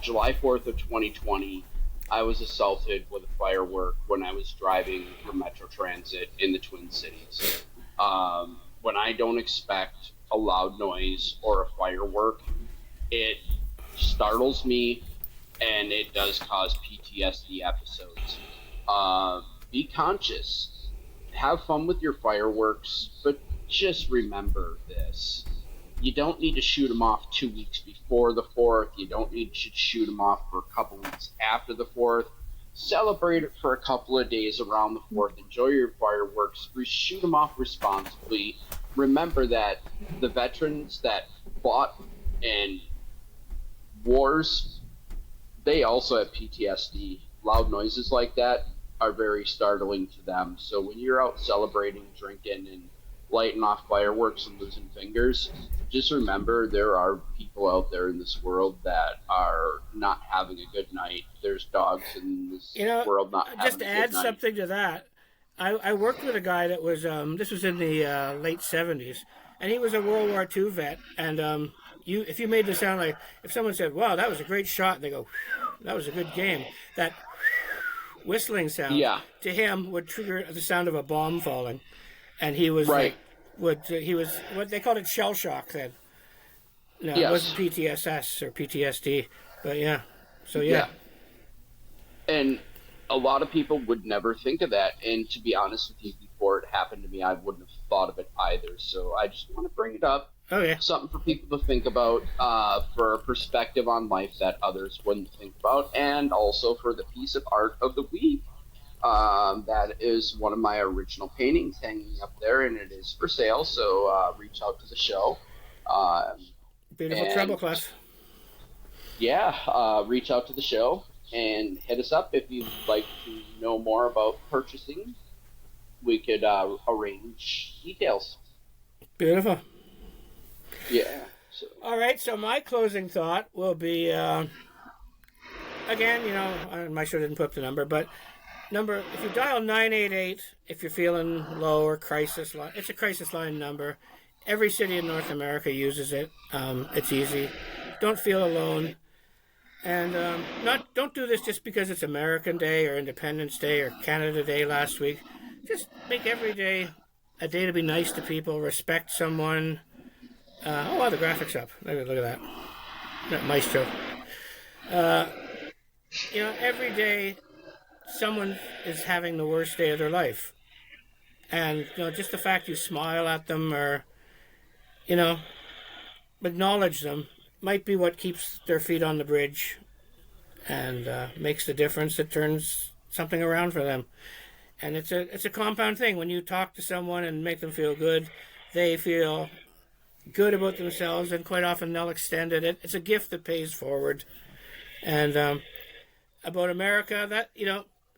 [SPEAKER 2] July 4th of 2020, I was assaulted with a firework when I was driving for Metro Transit in the Twin Cities. When I don't expect a loud noise or a firework, it startles me and it does cause PTSD episodes. Be conscious. Have fun with your fireworks, but just remember this. You don't need to shoot them off 2 weeks before the 4th. You don't need to shoot them off for a couple weeks after the 4th. Celebrate it for a couple of days around the 4th. Enjoy your fireworks. Shoot them off responsibly. Remember that the veterans that fought in wars, they also have PTSD. Loud noises like that are very startling to them. So when you're out celebrating, drinking, and lighting off fireworks and losing fingers, just remember there are people out there in this world that are not having a good night. There's dogs in this world not having
[SPEAKER 1] Just
[SPEAKER 2] a
[SPEAKER 1] to
[SPEAKER 2] good
[SPEAKER 1] add
[SPEAKER 2] night.
[SPEAKER 1] something to that, I worked with a guy that was, this was in the late 70s, and he was a World War II vet, and if you made the sound like, if someone said, wow, that was a great shot, and they go, that was a good game, that whistling sound to him would trigger the sound of a bomb falling, and he was he was what they called it, shell shock then. No, it wasn't PTSS or PTSD, but yeah. So yeah.
[SPEAKER 2] And a lot of people would never think of that. And to be honest with you, before it happened to me, I wouldn't have thought of it either. So I just want to bring it up.
[SPEAKER 1] Oh yeah.
[SPEAKER 2] Something for people to think about, for a perspective on life that others wouldn't think about, and also for the piece of art of the week. That is one of my original paintings hanging up there, and it is for sale. So reach out to the show.
[SPEAKER 1] Beautiful treble clef.
[SPEAKER 2] Yeah, reach out to the show and hit us up if you'd like to know more about purchasing. We could arrange details.
[SPEAKER 1] Beautiful.
[SPEAKER 2] Yeah. So.
[SPEAKER 1] All right, so my closing thought will be, again, I sure didn't put up the number, but if you dial 988, if you're feeling low or crisis line, it's a crisis line number. Every city in North America uses it. It's easy. Don't feel alone. And don't do this just because it's American Day or Independence Day or Canada Day last week. Just make every day a day to be nice to people, respect someone. Wow, the graphics up. Look at that. That maestro. Every day someone is having the worst day of their life. And, just the fact you smile at them or, acknowledge them might be what keeps their feet on the bridge and makes the difference that turns something around for them. And it's a compound thing. When you talk to someone and make them feel good, they feel good about themselves, and quite often they'll extend it. It's a gift that pays forward. And about America, that,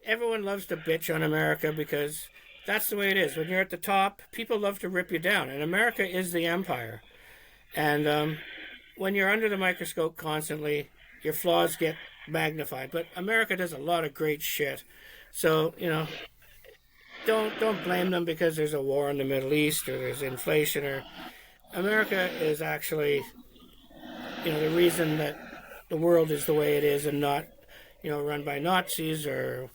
[SPEAKER 1] everyone loves to bitch on America because that's the way it is. When you're at the top, people love to rip you down, and America is the empire. And when you're under the microscope constantly, your flaws get magnified. But America does a lot of great shit. So, don't blame them because there's a war in the Middle East or there's inflation. Or America is actually, the reason that the world is the way it is and not, run by Nazis or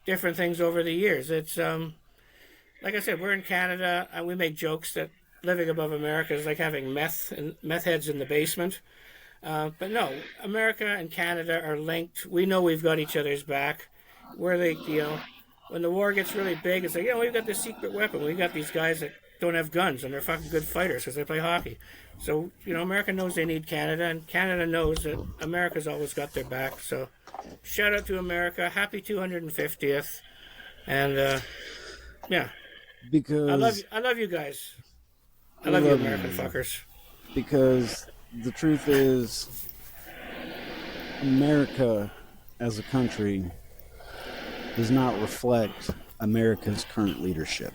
[SPEAKER 1] different things over the years. It's like I said, we're in Canada, and we make jokes that living above America is like having meth heads in the basement. But no, America and Canada are linked. We know we've got each other's back. We're when the war gets really big, it's like, we've got this secret weapon. We've got these guys that don't have guns, and they're fucking good fighters because they play hockey. So, America knows they need Canada, and Canada knows that America's always got their back. So, shout out to America. Happy 250th. And, yeah.
[SPEAKER 3] Because
[SPEAKER 1] I love you guys. I love you, American fuckers.
[SPEAKER 3] Because the truth is, America as a country does not reflect America's current leadership.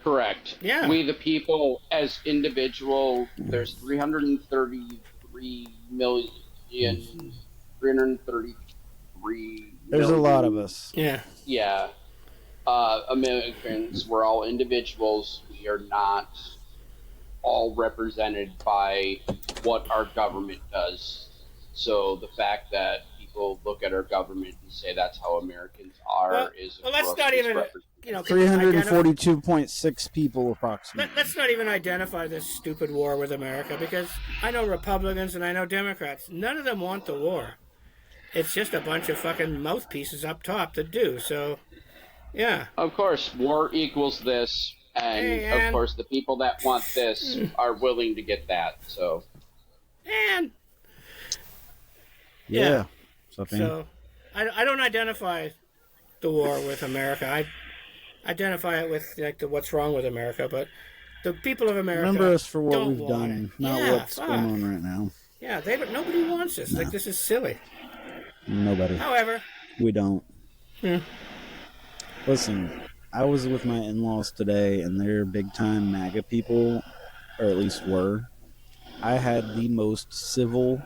[SPEAKER 2] Correct.
[SPEAKER 1] Yeah.
[SPEAKER 2] We, the people, as individual, there's 333 million.
[SPEAKER 3] There's a lot of us.
[SPEAKER 1] Yeah.
[SPEAKER 2] Yeah. Americans, we're all individuals. We are not all represented by what our government does. So the fact that people look at our government and say that's how Americans are is a
[SPEAKER 1] let's not even
[SPEAKER 3] 342.6 people approximately.
[SPEAKER 1] Let's not even identify this stupid war with America, because I know Republicans and I know Democrats. None of them want the war. It's just a bunch of fucking mouthpieces up top that do. So, yeah.
[SPEAKER 2] Of course, war equals this, and of course the people that want this are willing to get that. So,
[SPEAKER 1] and
[SPEAKER 3] yeah.
[SPEAKER 1] So, I don't identify the war with America. I identify it with what's wrong with America. But the people of America
[SPEAKER 3] remember us for what
[SPEAKER 1] don't
[SPEAKER 3] we've
[SPEAKER 1] want
[SPEAKER 3] done,
[SPEAKER 1] it.
[SPEAKER 3] not what's going on right now.
[SPEAKER 1] Yeah, nobody wants this. No. This is silly.
[SPEAKER 3] Nobody.
[SPEAKER 1] However,
[SPEAKER 3] we don't.
[SPEAKER 1] Yeah.
[SPEAKER 3] Listen, I was with my in-laws today, and they're big-time MAGA people, or at least were. I had the most civil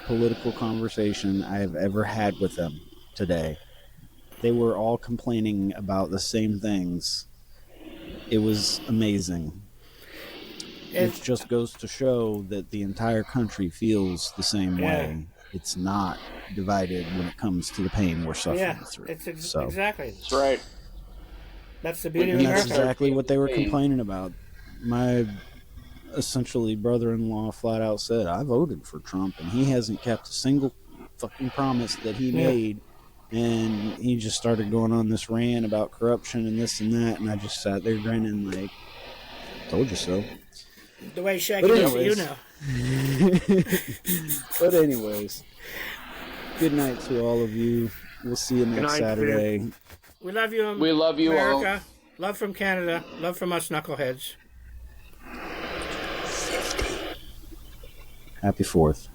[SPEAKER 3] political conversation I have ever had with them today. They were all complaining about the same things. It was amazing. It just goes to show that the entire country feels the same way. It's not divided when it comes to the pain we're suffering through.
[SPEAKER 1] Exactly.
[SPEAKER 2] That's right.
[SPEAKER 1] That's the beauty of
[SPEAKER 3] And
[SPEAKER 1] America.
[SPEAKER 3] that's exactly what they were complaining about. My essentially brother-in-law flat out said, I voted for Trump, and he hasn't kept a single fucking promise that he made. And he just started going on this rant about corruption and this and that, and I just sat there grinning like, told you so.
[SPEAKER 1] The way Shaggy looks at you now.
[SPEAKER 3] But anyways, good night to all of you. We'll see you next Saturday.
[SPEAKER 1] We love you,
[SPEAKER 2] we love you,
[SPEAKER 1] America.
[SPEAKER 2] all.
[SPEAKER 1] Love from Canada. Love from us knuckleheads.
[SPEAKER 3] Happy 4th.